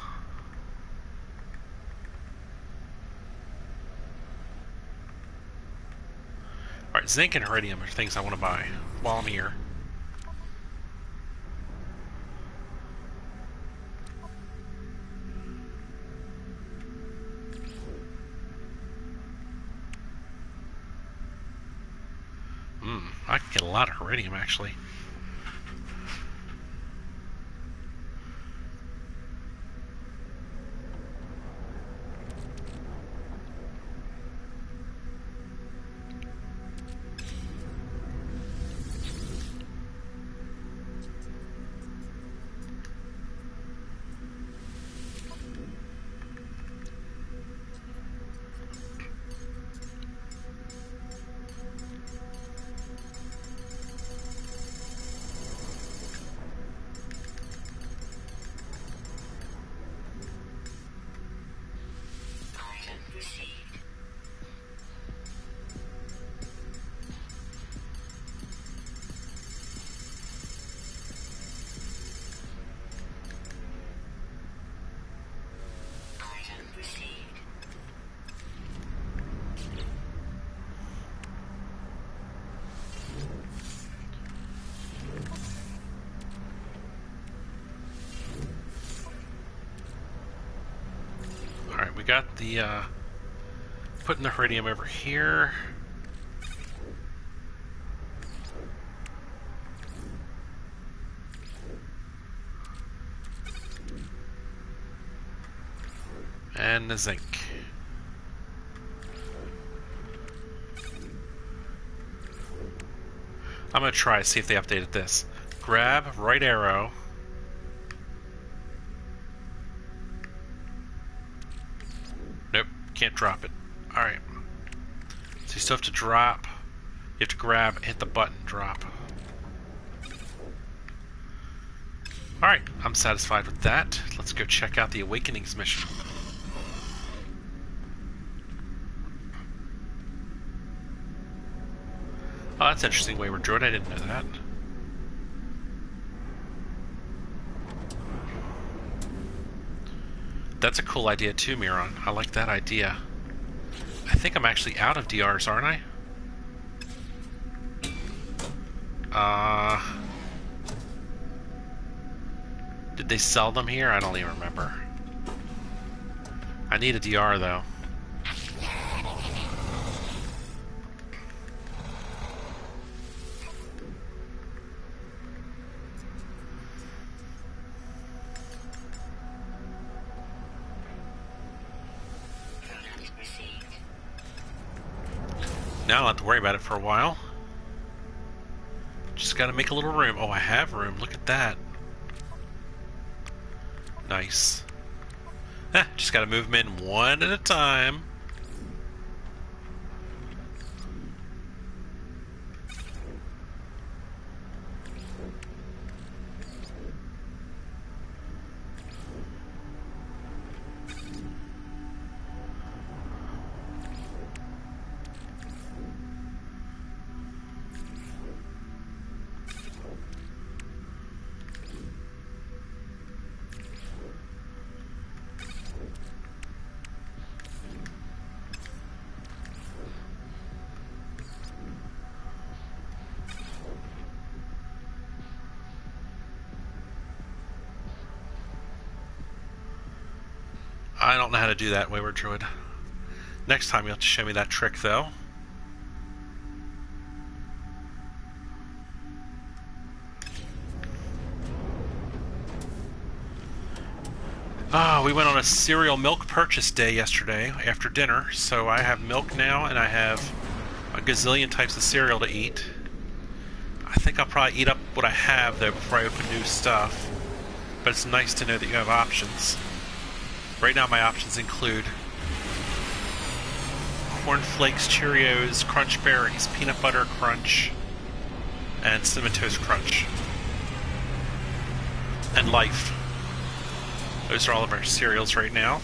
Alright, zinc and iridium are things I want to buy while I'm here. I can get a lot of iridium actually. Item received. Item received. Alright, we got the, putting the iridium over here. And the zinc. I'm gonna try to see if they updated this. Grab right arrow. Nope, can't drop it. Alright. So you still have to drop. You have to grab, hit the button, drop. Alright, I'm satisfied with that. Let's go check out the Awakenings mission. Oh, that's interesting, Wayward Droid. I didn't know that. That's a cool idea too, Miron. I like that idea. I think I'm actually out of DRs, aren't I? Did they sell them here? I don't even remember. I need a DR though. Product received. Now I don't have to worry about it for a while. Just gotta make a little room. Oh, I have room. Look at that. Nice. Just gotta move them in one at a time. I don't know how to do that, Wayward Druid. Next time you'll have to show me that trick, though. We went on a cereal milk purchase day yesterday after dinner, so I have milk now, and I have a gazillion types of cereal to eat. I think I'll probably eat up what I have, though, before I open new stuff. But it's nice to know that you have options. Right now my options include Corn Flakes, Cheerios, Crunch Berries, Peanut Butter Crunch, and Cinnamon Toast Crunch. And Life. Those are all of our cereals right now.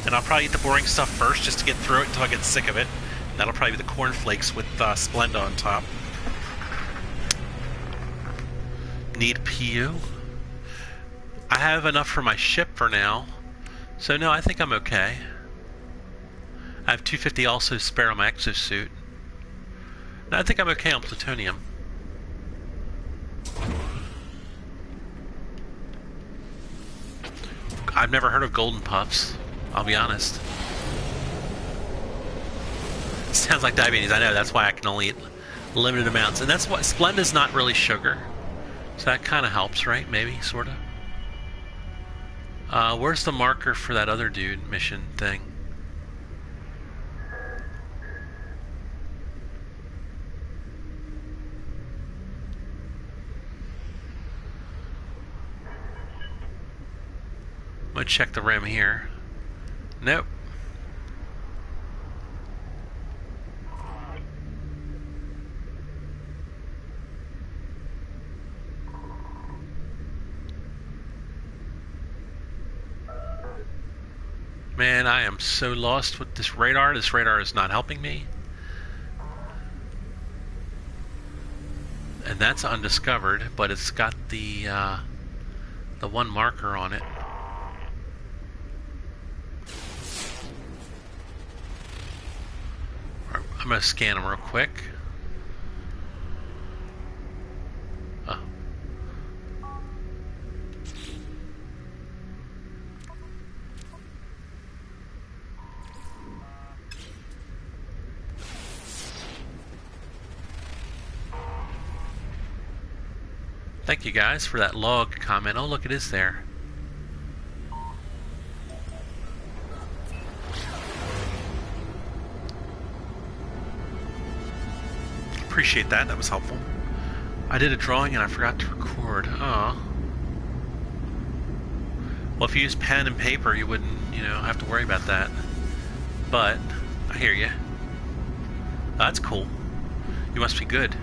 And I'll probably eat the boring stuff first, just to get through it until I get sick of it. And that'll probably be the Corn Flakes with Splenda on top. Need PU. I have enough for my ship for now. So no, I think I'm okay. I have 250 also spare on my exosuit. No, I think I'm okay on plutonium. I've never heard of golden puffs, I'll be honest. Sounds like diabetes, I know, that's why I can only eat limited amounts. And that's what, Splenda's not really sugar. So that kind of helps, right? Maybe, sort of. Where's the marker for that other dude mission thing? I'm gonna check the rim here. Nope. Man, I am so lost with this radar. This radar is not helping me. And that's undiscovered, but it's got the one marker on it. I'm going to scan them real quick. Oh. Thank you guys for that log comment. Oh, look, it is there. Appreciate that. That was helpful. I did a drawing and I forgot to record. Oh. Well, if you use pen and paper, you wouldn't, have to worry about that. But I hear you. That's cool. You must be good.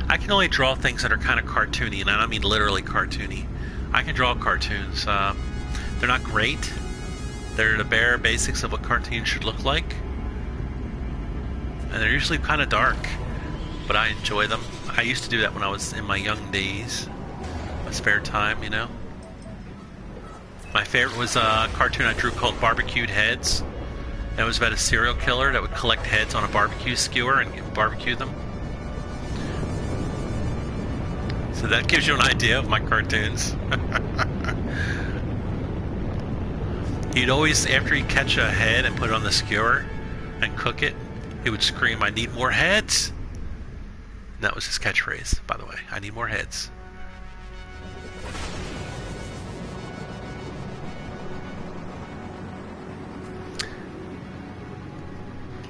I can only draw things that are kind of cartoony, and I don't mean literally cartoony. I can draw cartoons. They're not great. They're the bare basics of what cartoons should look like. And they're usually kind of dark, but I enjoy them. I used to do that when I was in my young days. My spare time, My favorite was a cartoon I drew called Barbecued Heads. It was about a serial killer that would collect heads on a barbecue skewer and barbecue them. So that gives you an idea of my cartoons. He'd always, after he'd catch a head and put it on the skewer and cook it, he would scream, "I need more heads!" And that was his catchphrase, by the way. I need more heads.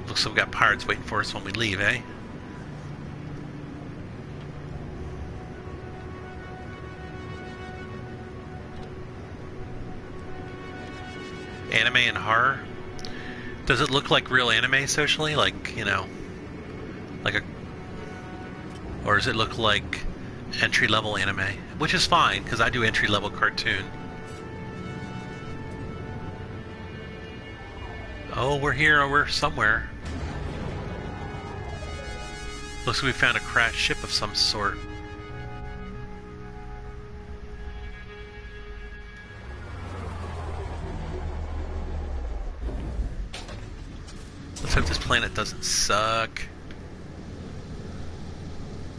Looks like we've got pirates waiting for us when we leave, eh? Anime and horror? Does it look like real anime socially? Like, or does it look like entry-level anime? Which is fine, because I do entry-level cartoon. Oh, we're here, or we're somewhere. Looks like we found a crashed ship of some sort. Let's hope this planet doesn't suck.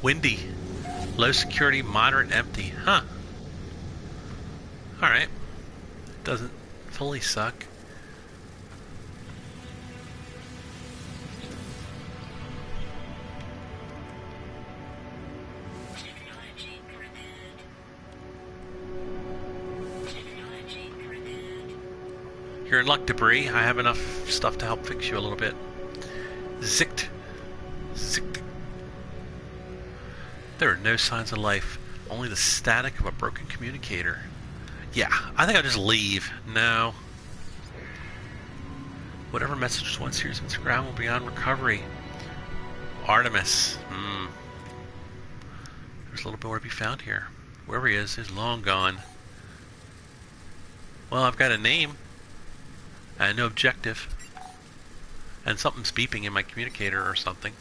Windy. Low security, moderate, empty. Huh. Alright. Doesn't fully suck. Technology prepared. Technology prepared. You're in luck, Debris. I have enough stuff to help fix you a little bit. Zicked. Zicked. There are no signs of life. Only the static of a broken communicator. Yeah, I think I'll just leave. No. Whatever message was once here has been scrambled beyond recovery. Artemis. There's a little bit more to be found here. Wherever he is, he's long gone. Well, I've got a name. And no objective. And something's beeping in my communicator or something.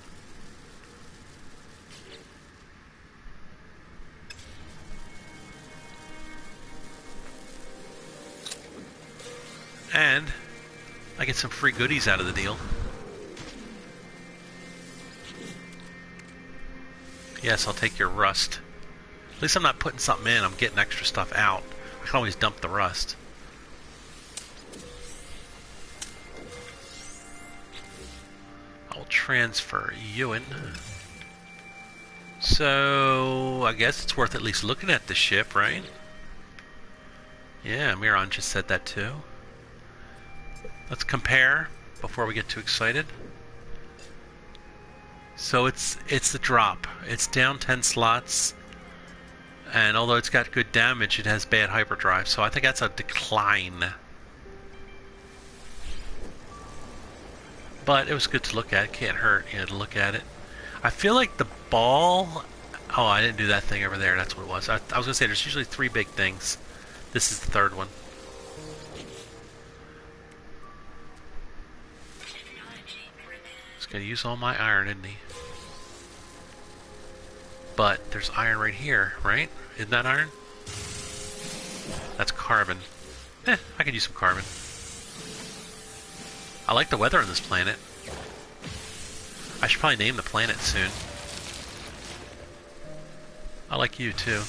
And I get some free goodies out of the deal. Yes, I'll take your rust. At least I'm not putting something in, I'm getting extra stuff out. I can always dump the rust. I'll transfer you in. So, I guess it's worth at least looking at the ship, right? Yeah, Miron just said that too. Let's compare before we get too excited. So it's the drop. It's down 10 slots, and although it's got good damage, it has bad hyperdrive. So I think that's a decline. But it was good to look at. It can't hurt, you know, to look at it. I feel like the ball. Oh, I didn't do that thing over there. That's what it was. I was gonna say there's usually 3 big things. This is the 3rd one. He's gonna use all my iron, isn't he? But there's iron right here, right? Isn't that iron? That's carbon. I could use some carbon. I like the weather on this planet. I should probably name the planet soon. I like you too.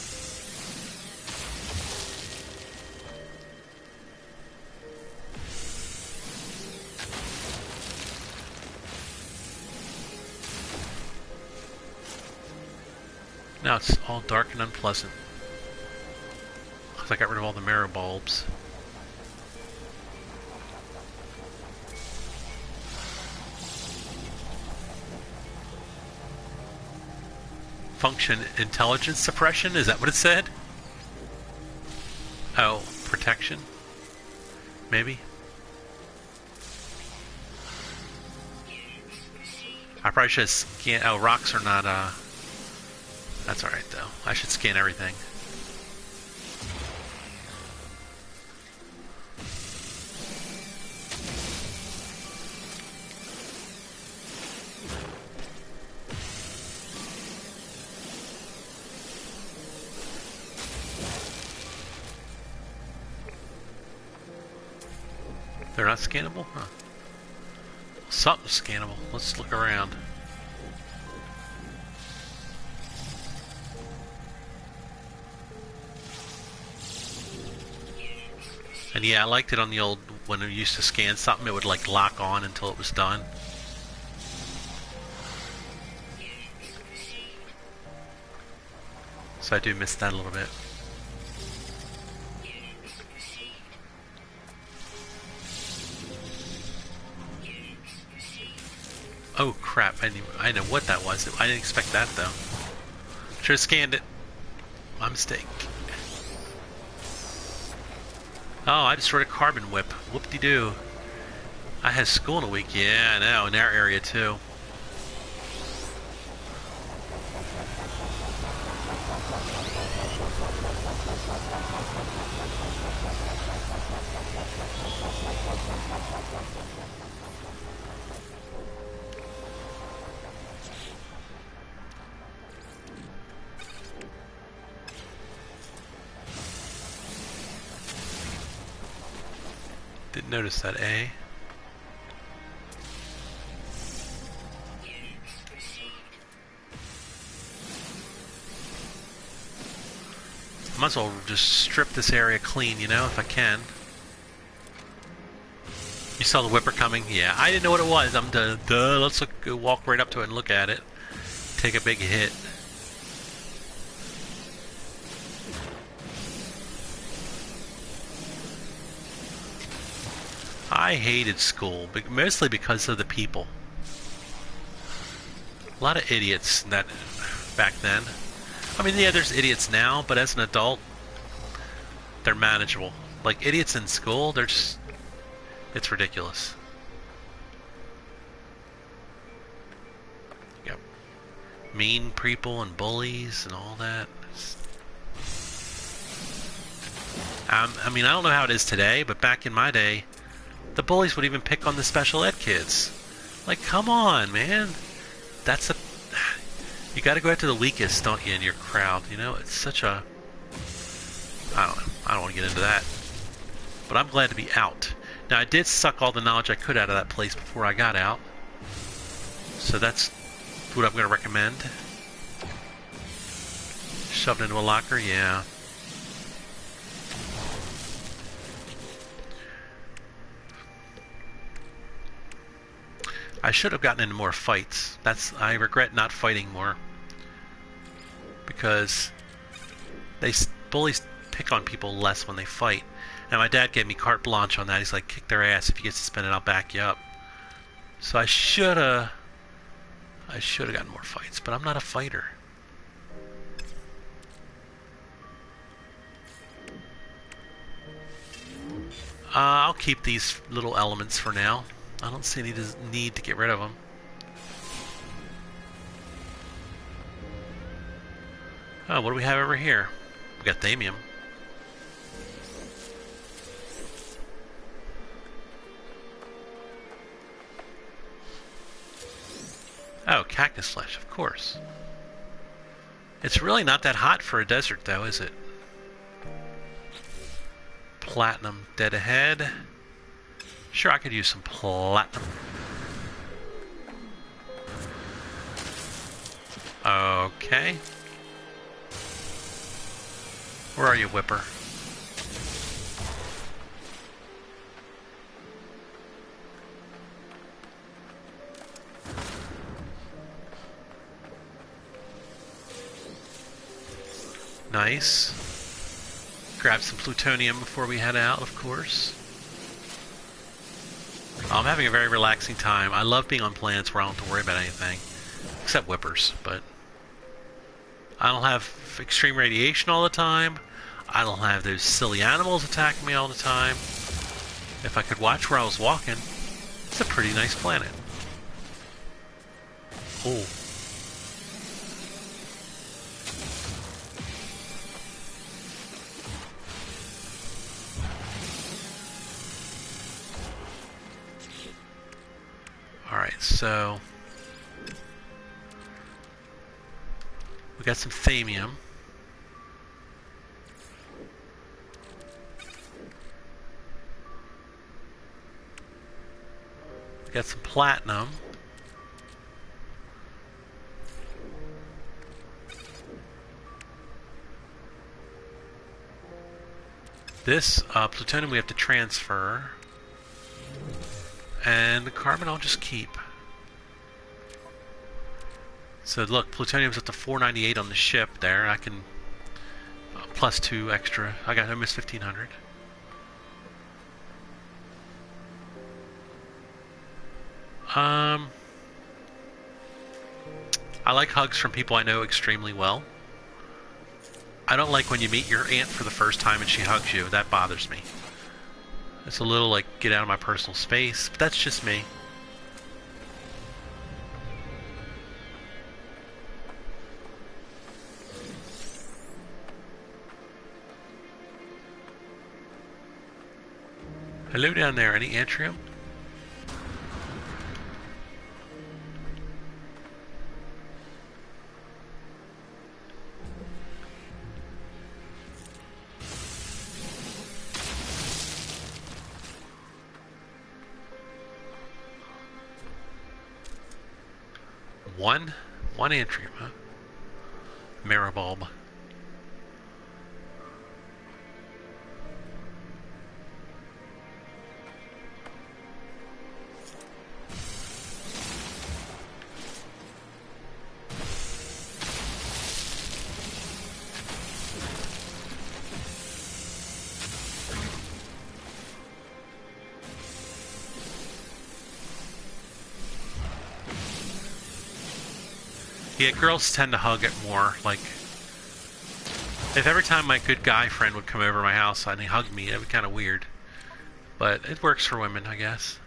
Now it's all dark and unpleasant. Because I got rid of all the mirror bulbs. Function intelligence suppression? Is that what it said? Oh, protection? Maybe? I probably should scan. Oh, rocks are not, that's alright though. I should scan everything. They're not scannable? Huh. Something's scannable. Let's look around. And yeah, I liked it on the old, when we used to scan something, it would like lock on until it was done. So I do miss that a little bit. Oh crap, I didn't know what that was. I didn't expect that though. Should have scanned it. My mistake. Oh, I destroyed a carbon whip. Whoop-de-doo. I had school in a week. Yeah, I know. In our area too. Didn't notice that, eh? Might as well just strip this area clean, you know, if I can. You saw the whipper coming? Yeah, I didn't know what it was. I'm done. Duh. Let's go walk right up to it and look at it. Take a big hit. I hated school, mostly because of the people. A lot of idiots that back then. I mean, yeah, there's idiots now, but as an adult, they're manageable. Like idiots in school, they're just, it's ridiculous. Yep. Mean people and bullies and all that. I mean, I don't know how it is today, but back in my day, the bullies would even pick on the special ed kids. Like, come on, man. That's a... You gotta go after the weakest, don't you, in your crowd? You know, it's such a... I don't know. I don't want to get into that. But I'm glad to be out. Now, I did suck all the knowledge I could out of that place before I got out. So that's what I'm going to recommend. Shoved into a locker? Yeah. I should have gotten into more fights. I regret not fighting more. Because bullies pick on people less when they fight. And my dad gave me carte blanche on that. He's like, kick their ass. If you get suspended, I'll back you up. So I should have gotten more fights, but I'm not a fighter. I'll keep these little elements for now. I don't see any need to get rid of them. Oh, what do we have over here? We got thamium. Oh, cactus flesh, of course. It's really not that hot for a desert, though, is it? Platinum dead ahead. Sure, I could use some platinum. Okay. Where are you, Whipper? Nice. Grab some plutonium before we head out, of course. I'm having a very relaxing time. I love being on planets where I don't have to worry about anything. Except whippers, but... I don't have extreme radiation all the time. I don't have those silly animals attacking me all the time. If I could watch where I was walking, it's a pretty nice planet. Oh. Alright, so... we got some thamium. We got some platinum. This plutonium we have to transfer. And the carbon I'll just keep. So look, plutonium's up to 498 on the ship there. I can plus 2 extra. I got almost 1500. I like hugs from people I know extremely well. I don't like when you meet your aunt for the first time and she hugs you. That bothers me. It's a little like, get out of my personal space, but that's just me. Hello down there, any atrium? One atrium, huh? Mirror bulb. Yeah, girls tend to hug it more. Like, if every time my good guy friend would come over to my house and he hugged me, it would be kind of weird. But it works for women, I guess.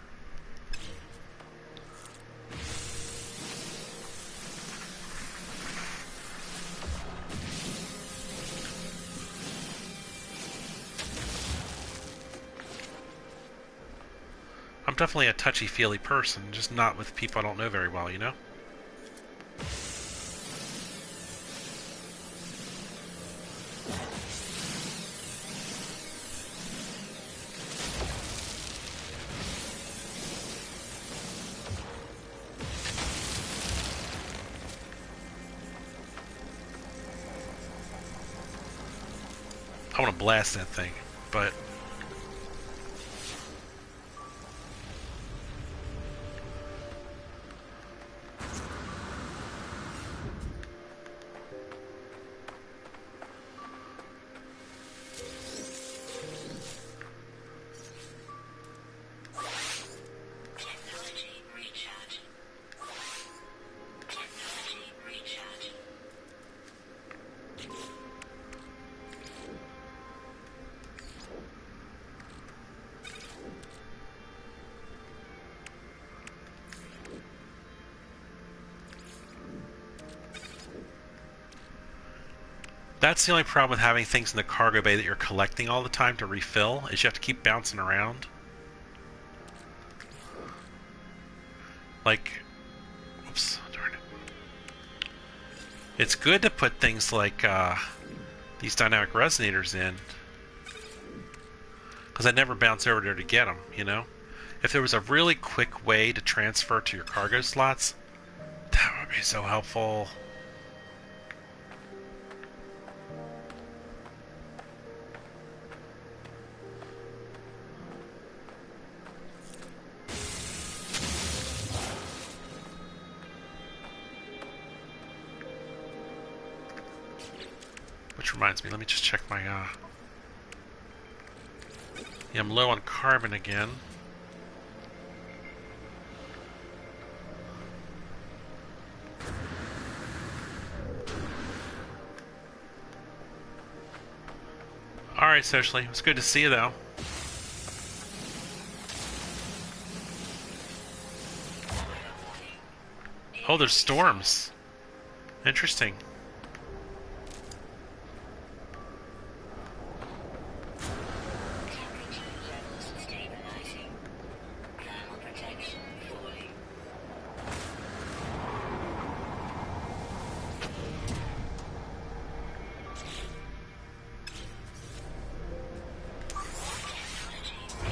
I'm definitely a touchy-feely person, just not with people I don't know very well, you know? I want to blast that thing, but... Technology recharge. Technology recharge. That's the only problem with having things in the cargo bay that you're collecting all the time to refill, is you have to keep bouncing around. Like, oops, darn it. It's good to put things like these dynamic resonators in, because I never bounce over there to get them, you know? If there was a really quick way to transfer to your cargo slots, that would be so helpful. Which reminds me, let me just check my, yeah, I'm low on carbon again. Alright, Socially. It was good to see you, though. Oh, there's storms. Interesting. Temperature levels stabilizing. Thermal protection falling. Technology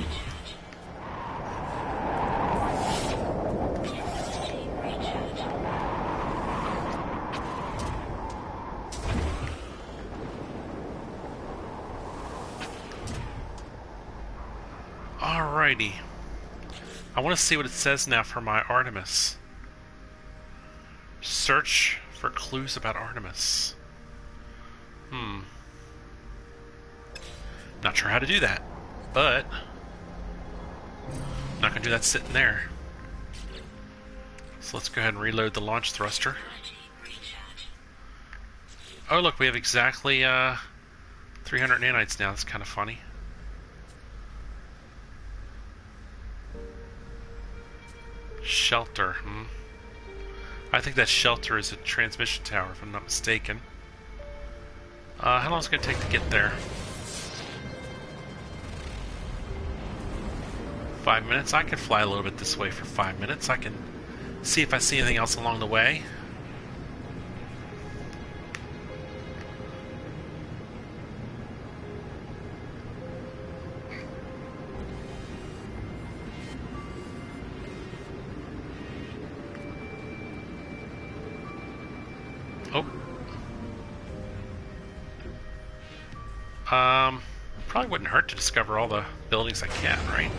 recharge. Technology recharge. Alrighty. I want to see what it says now for my Artemis. Search for clues about Artemis. Not sure how to do that, but I'm not going to do that sitting there. So let's go ahead and reload the launch thruster. Technology recharge. Oh, look, we have exactly 300 nanites now. That's kind of funny. Shelter. I think that shelter is a transmission tower, if I'm not mistaken. How long is it going to take to get there? 5 minutes? I could fly a little bit this way for 5 minutes. I can see if I see anything else along the way. Oh. Probably wouldn't hurt to discover all the buildings I can, right?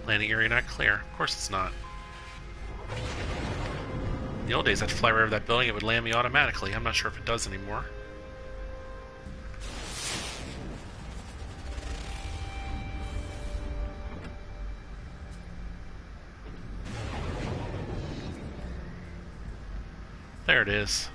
Landing area not clear. Of course it's not. In the old days, I'd fly right over that building, it would land me automatically. I'm not sure if it does anymore. There it is.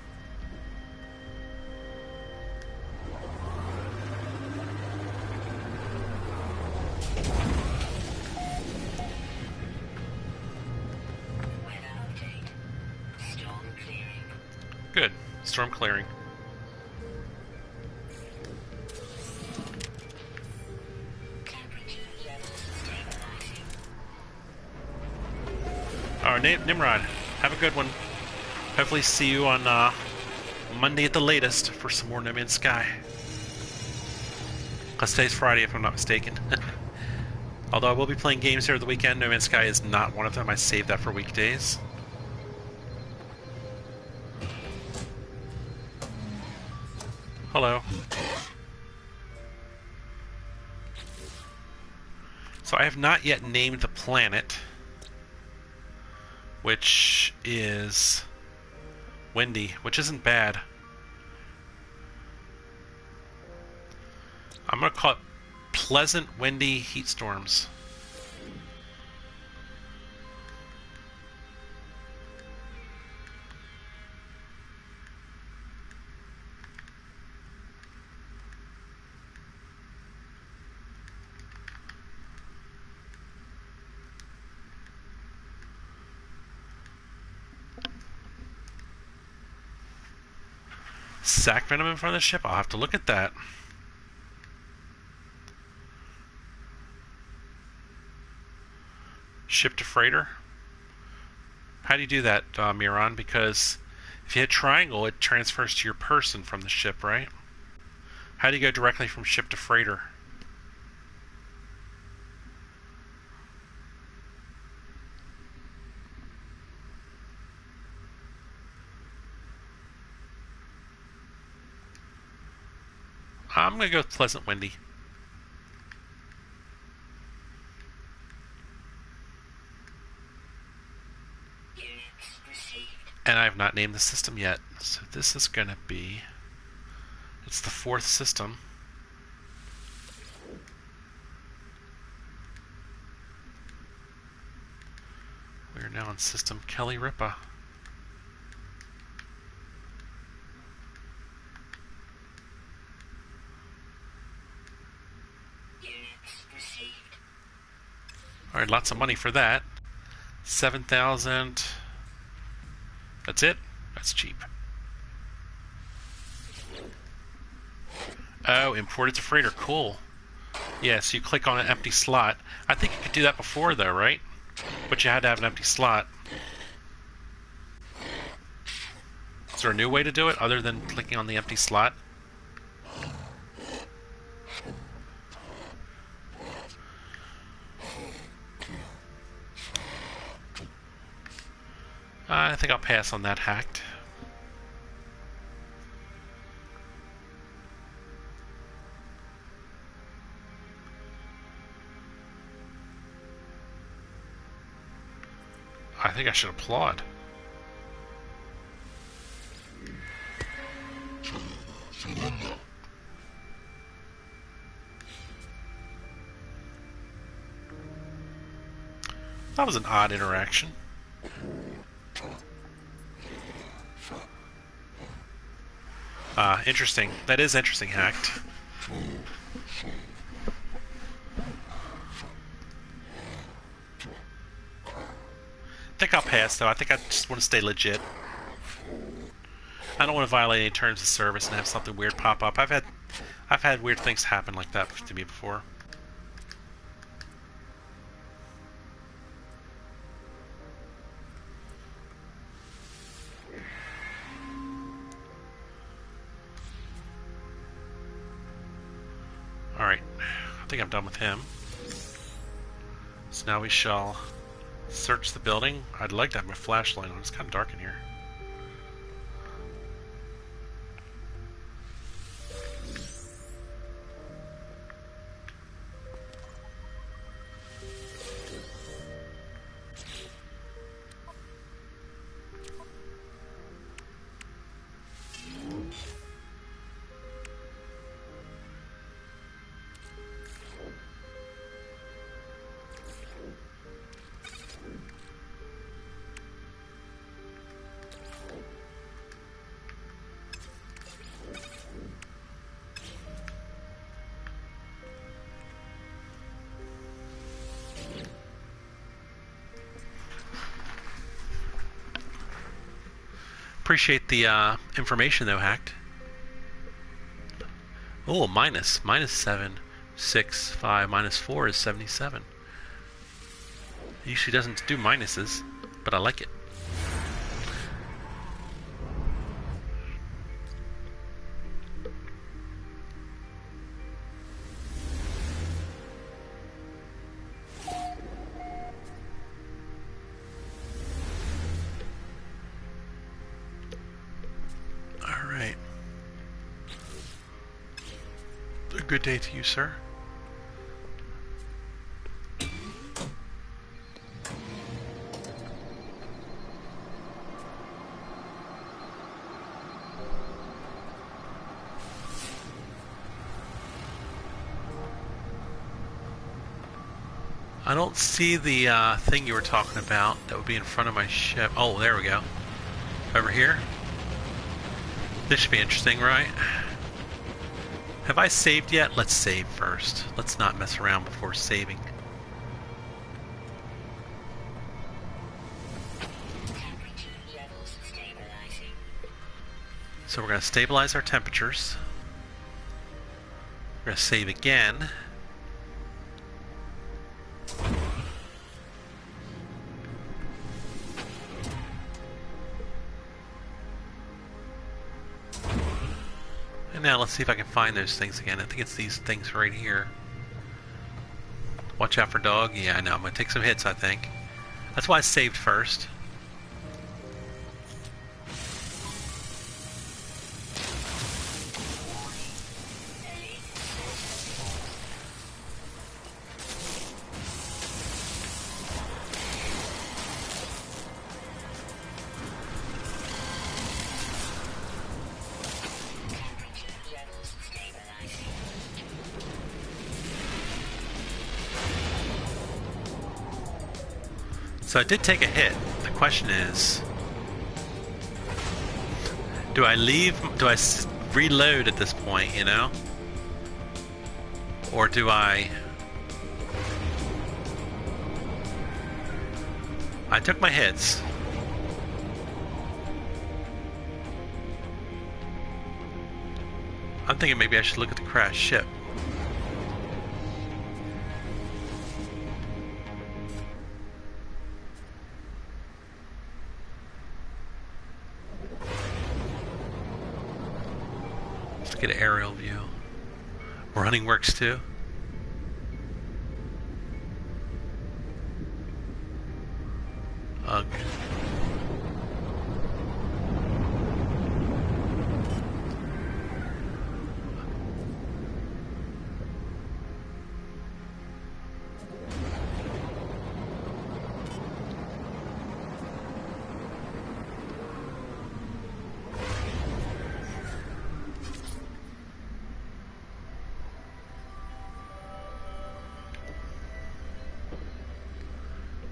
Weather update. Storm clearing. Good. Storm clearing. Temperature levels stabilizing. Alright, Nimrod, have a good one. Hopefully see you on Monday at the latest for some more No Man's Sky. Because today's Friday, if I'm not mistaken. Although I will be playing games here at the weekend, No Man's Sky is not one of them. I saved that for weekdays. Hello. So I have not yet named the planet, which is windy, which isn't bad. I'm going to call it pleasant, windy heat storms. Sac venom in front of the ship? I'll have to look at that. Ship to freighter? How do you do that, Miran? Because if you hit triangle, it transfers to your person from the ship, right? How do you go directly from ship to freighter? I'm going to go with pleasant windy. Units received. And I have not named the system yet. So this is going to be... It's the 4th system. We are now on system Kelly Ripa. Units received. Alright, lots of money for that. 7,000. That's it? That's cheap. Oh, imported to freighter. Cool. Yeah, so you click on an empty slot. I think you could do that before, though, right? But you had to have an empty slot. Is there a new way to do it other than clicking on the empty slot? I think I'll pass on that hacked. I think I should applaud. That was an odd interaction. Interesting. That is interesting, hacked. I think I'll pass, though. I think I just want to stay legit. I don't want to violate any terms of service and have something weird pop up. I've had weird things happen like that to me before. Alright, I think I'm done with him. So now we shall search the building. I'd like to have my flashlight on. It's kind of dark in here. Appreciate the information though, Hacked. Oh, minus 7, 6, 5, minus 4 is 77. It usually doesn't do minuses, but I like it. Alright. A good day to you, sir. I don't see the thing you were talking about that would be in front of my ship. Oh, there we go. Over here. This should be interesting, right? Have I saved yet? Let's save first. Let's not mess around before saving. Temperature levels stabilizing. So we're going to stabilize our temperatures. We're going to save again. And now let's see if I can find those things again. I think it's these things right here. Watch out for dog. Yeah, I know. I'm going to take some hits, I think. That's why I saved first. So I did take a hit. The question is, do I reload at this point, you know? Or do I took my hits. I'm thinking maybe I should look at the crashed ship. Get an aerial view. Running works too. Ugh.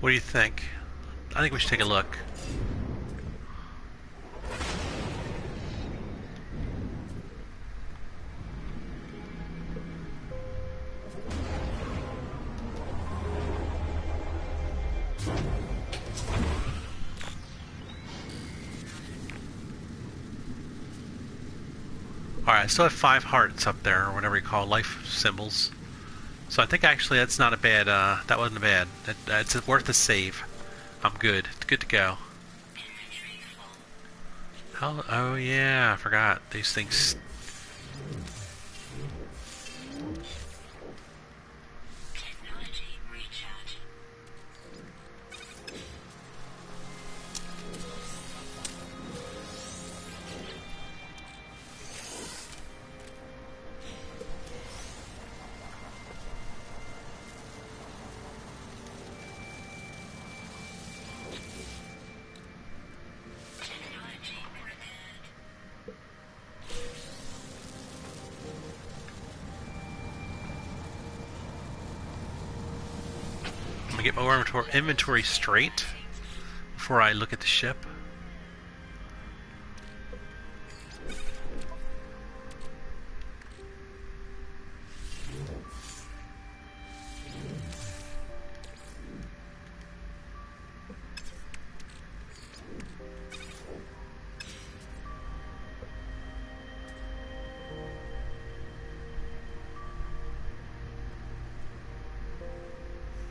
What do you think? I think we should take a look. Alright, I still have 5 hearts up there, or whatever you call life symbols. So I think actually that's not a bad, that wasn't bad. It's worth a save. I'm good. It's good to go. How, oh yeah, I forgot. These things... Technology recharge. Technology prepared. I'm gonna get my inventory straight before I look at the ship.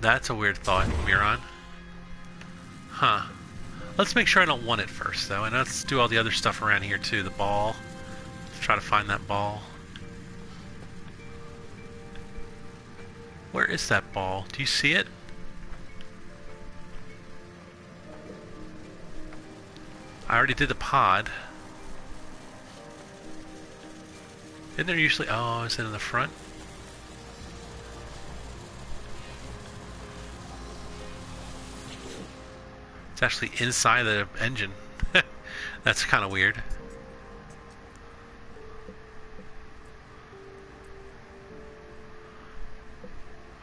That's a weird thought, Miron. Huh. Let's make sure I don't want it first, though, and let's do all the other stuff around here, too. The ball. Let's try to find that ball. Where is that ball? Do you see it? I already did the pod. Isn't there usually... Oh, is it in the front? It's actually inside the engine. That's kind of weird.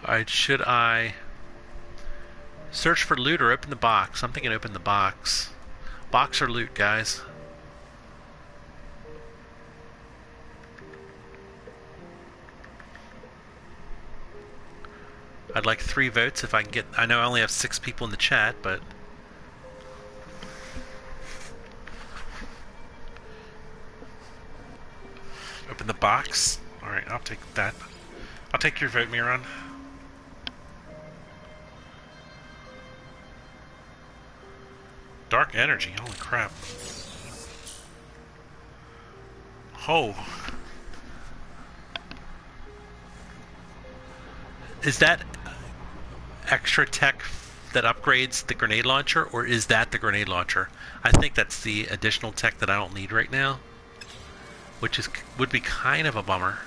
Alright, should I search for loot or open the box? I'm thinking open the box. Box or loot, guys? I'd like 3 votes if I can get... I know I only have 6 people in the chat, but... Open the box? Alright, I'll take that. I'll take your vote, Miron. Dark energy, holy crap. Oh. Is that extra tech that upgrades the grenade launcher, or is that the grenade launcher? I think that's the additional tech that I don't need right now, which would be kind of a bummer.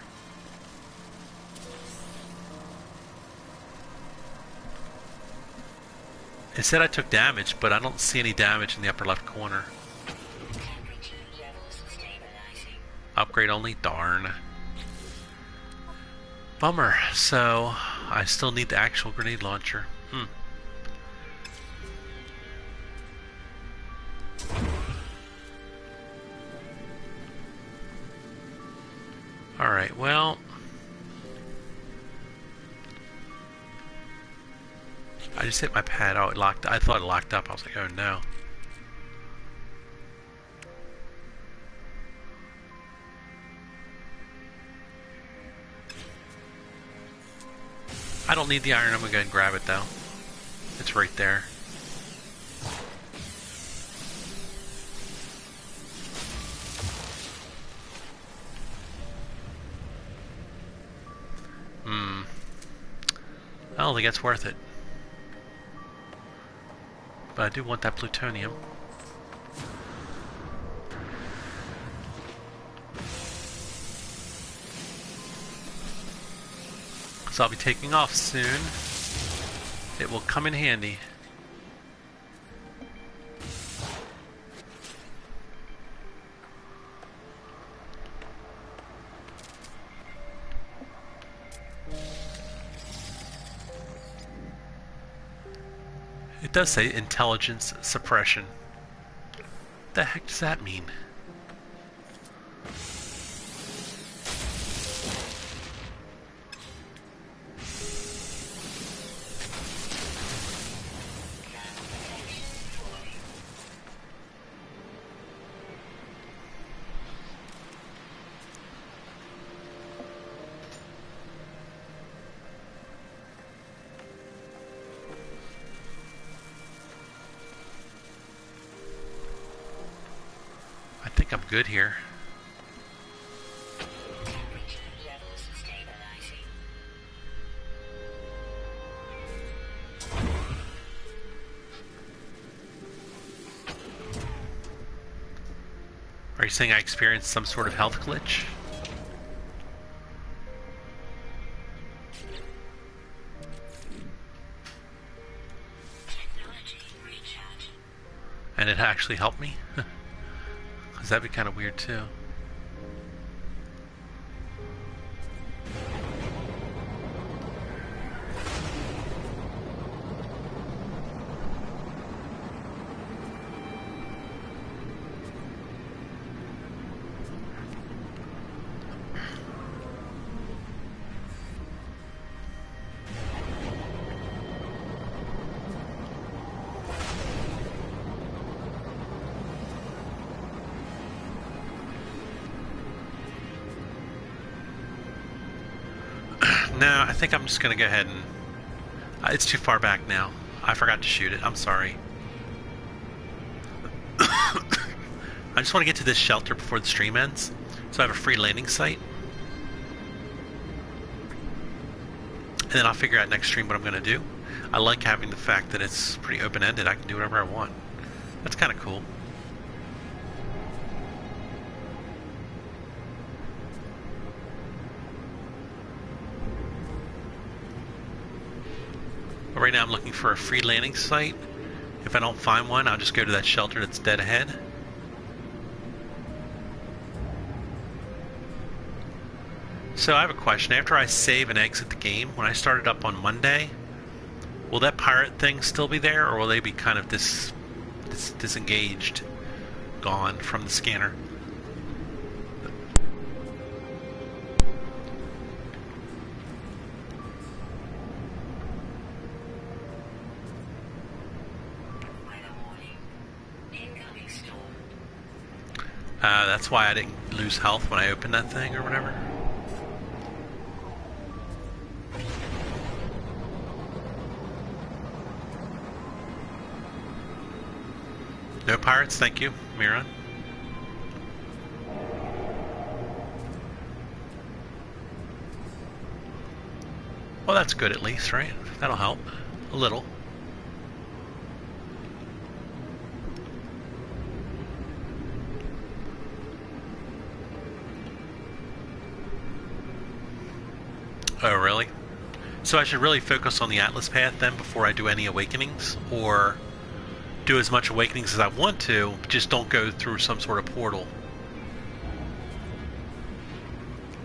It said I took damage, but I don't see any damage in the upper left corner. Upgrade only? Darn. Bummer. So, I still need the actual grenade launcher. Alright, well... I just hit my pad. Oh, it locked. I thought it locked up. I was like, oh no. I don't need the iron. I'm gonna go ahead and grab it though. It's right there. I don't think it's worth it. But I do want that plutonium. So I'll be taking off soon. It will come in handy. It does say intelligence suppression. What the heck does that mean? I think I'm good here. Are you saying I experienced some sort of health glitch? And it actually helped me? Because that'd be kind of weird too. No, I think I'm just going to go ahead and... It's too far back now. I forgot to shoot it. I'm sorry. I just want to get to this shelter before the stream ends, so I have a free landing site. And then I'll figure out next stream what I'm going to do. I like having the fact that it's pretty open-ended. I can do whatever I want. That's kind of cool. But right now I'm looking for a free landing site. If I don't find one, I'll just go to that shelter that's dead ahead. So I have a question. After I save and exit the game, when I start it up on Monday, will that pirate thing still be there, or will they be kind of disengaged, gone from the scanner? That's why I didn't lose health when I opened that thing or whatever. No pirates, thank you, Mira. Well, that's good at least, right? That'll help. A little. Oh, really? So I should really focus on the Atlas path then before I do any awakenings? Or do as much awakenings as I want to, just don't go through some sort of portal?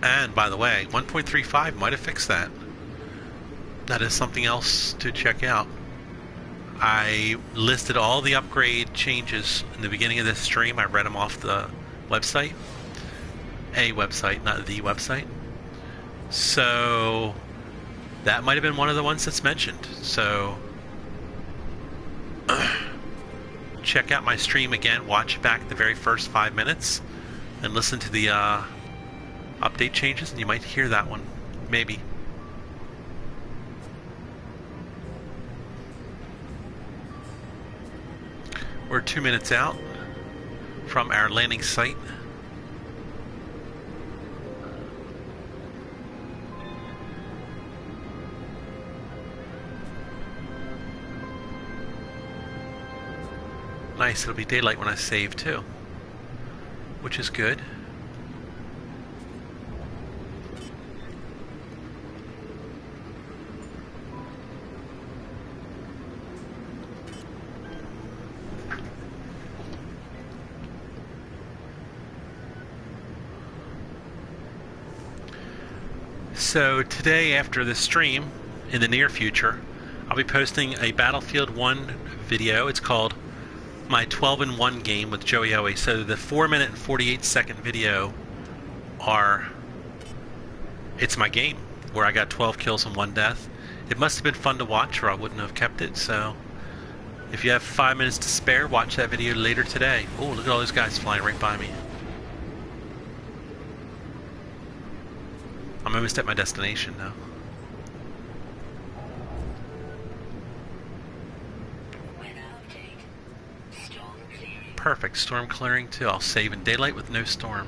And, by the way, 1.35 might have fixed that. That is something else to check out. I listed all the upgrade changes in the beginning of this stream. I read them off the website. A website, not the website. So that might have been one of the ones that's mentioned. So check out my stream again, watch back the very first 5 minutes, and listen to the update changes, and you might hear that one. Maybe. We're 2 minutes out from our landing site. Nice, it'll be daylight when I save too, which is good. So today, after this stream, in the near future, I'll be posting a Battlefield 1 video. It's called my 12-in-1 game with Joey Owie. So the 4-minute and 48-second video it's my game, where I got 12 kills and 1 death. It must have been fun to watch, or I wouldn't have kept it. So if you have 5 minutes to spare, watch that video later today. Oh, look at all those guys flying right by me. I'm almost at my destination now. Perfect, storm clearing too. I'll save in daylight with no storm.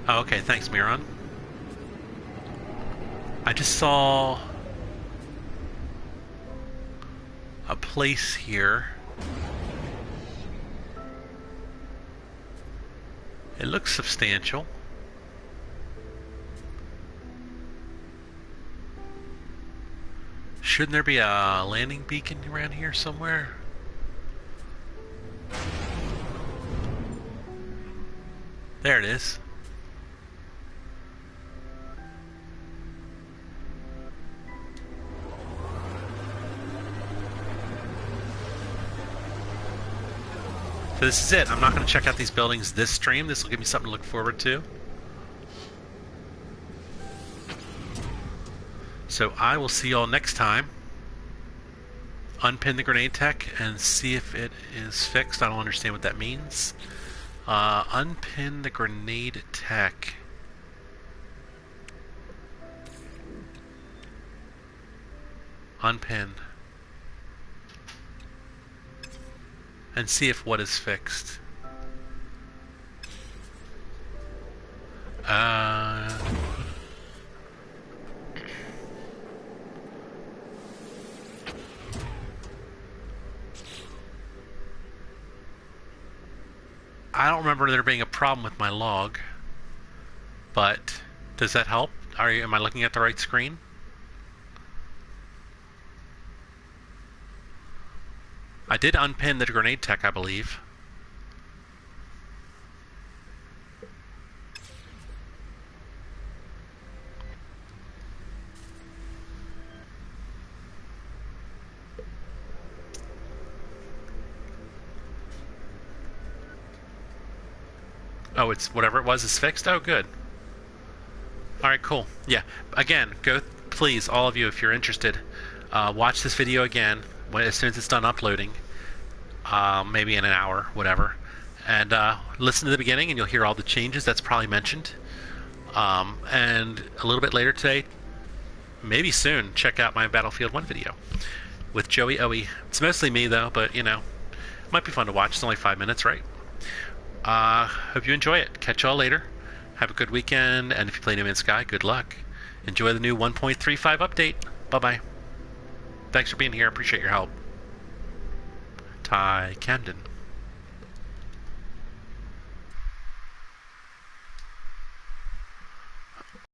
Oh, okay, thanks, Miron. I just saw a place here. It looks substantial. Shouldn't there be a landing beacon around here somewhere? There it is. So this is it. I'm not going to check out these buildings this stream. This will give me something to look forward to. So I will see y'all next time. Unpin the grenade tech and see if it is fixed. I don't understand what that means. Unpin the grenade tech. Unpin. And see if what is fixed. I don't remember there being a problem with my log, but does that help? Am I looking at the right screen? I did unpin the grenade tech, I believe. Oh, it's whatever it was is fixed? Oh, good. Alright, cool. Yeah, again, go, please, all of you, if you're interested, watch this video again as soon as it's done uploading, maybe in an hour, whatever, and listen to the beginning and you'll hear all the changes that's probably mentioned. And a little bit later today, maybe soon, check out my Battlefield 1 video with Joey Owie. It's mostly me, though, but, you know, it might be fun to watch. It's only 5 minutes, right? Hope you enjoy it. Catch y'all later. Have a good weekend, and if you play No Man's Sky, good luck. Enjoy the new 1.35 update. Bye-bye. Thanks for being here. Appreciate your help. Ty Camden.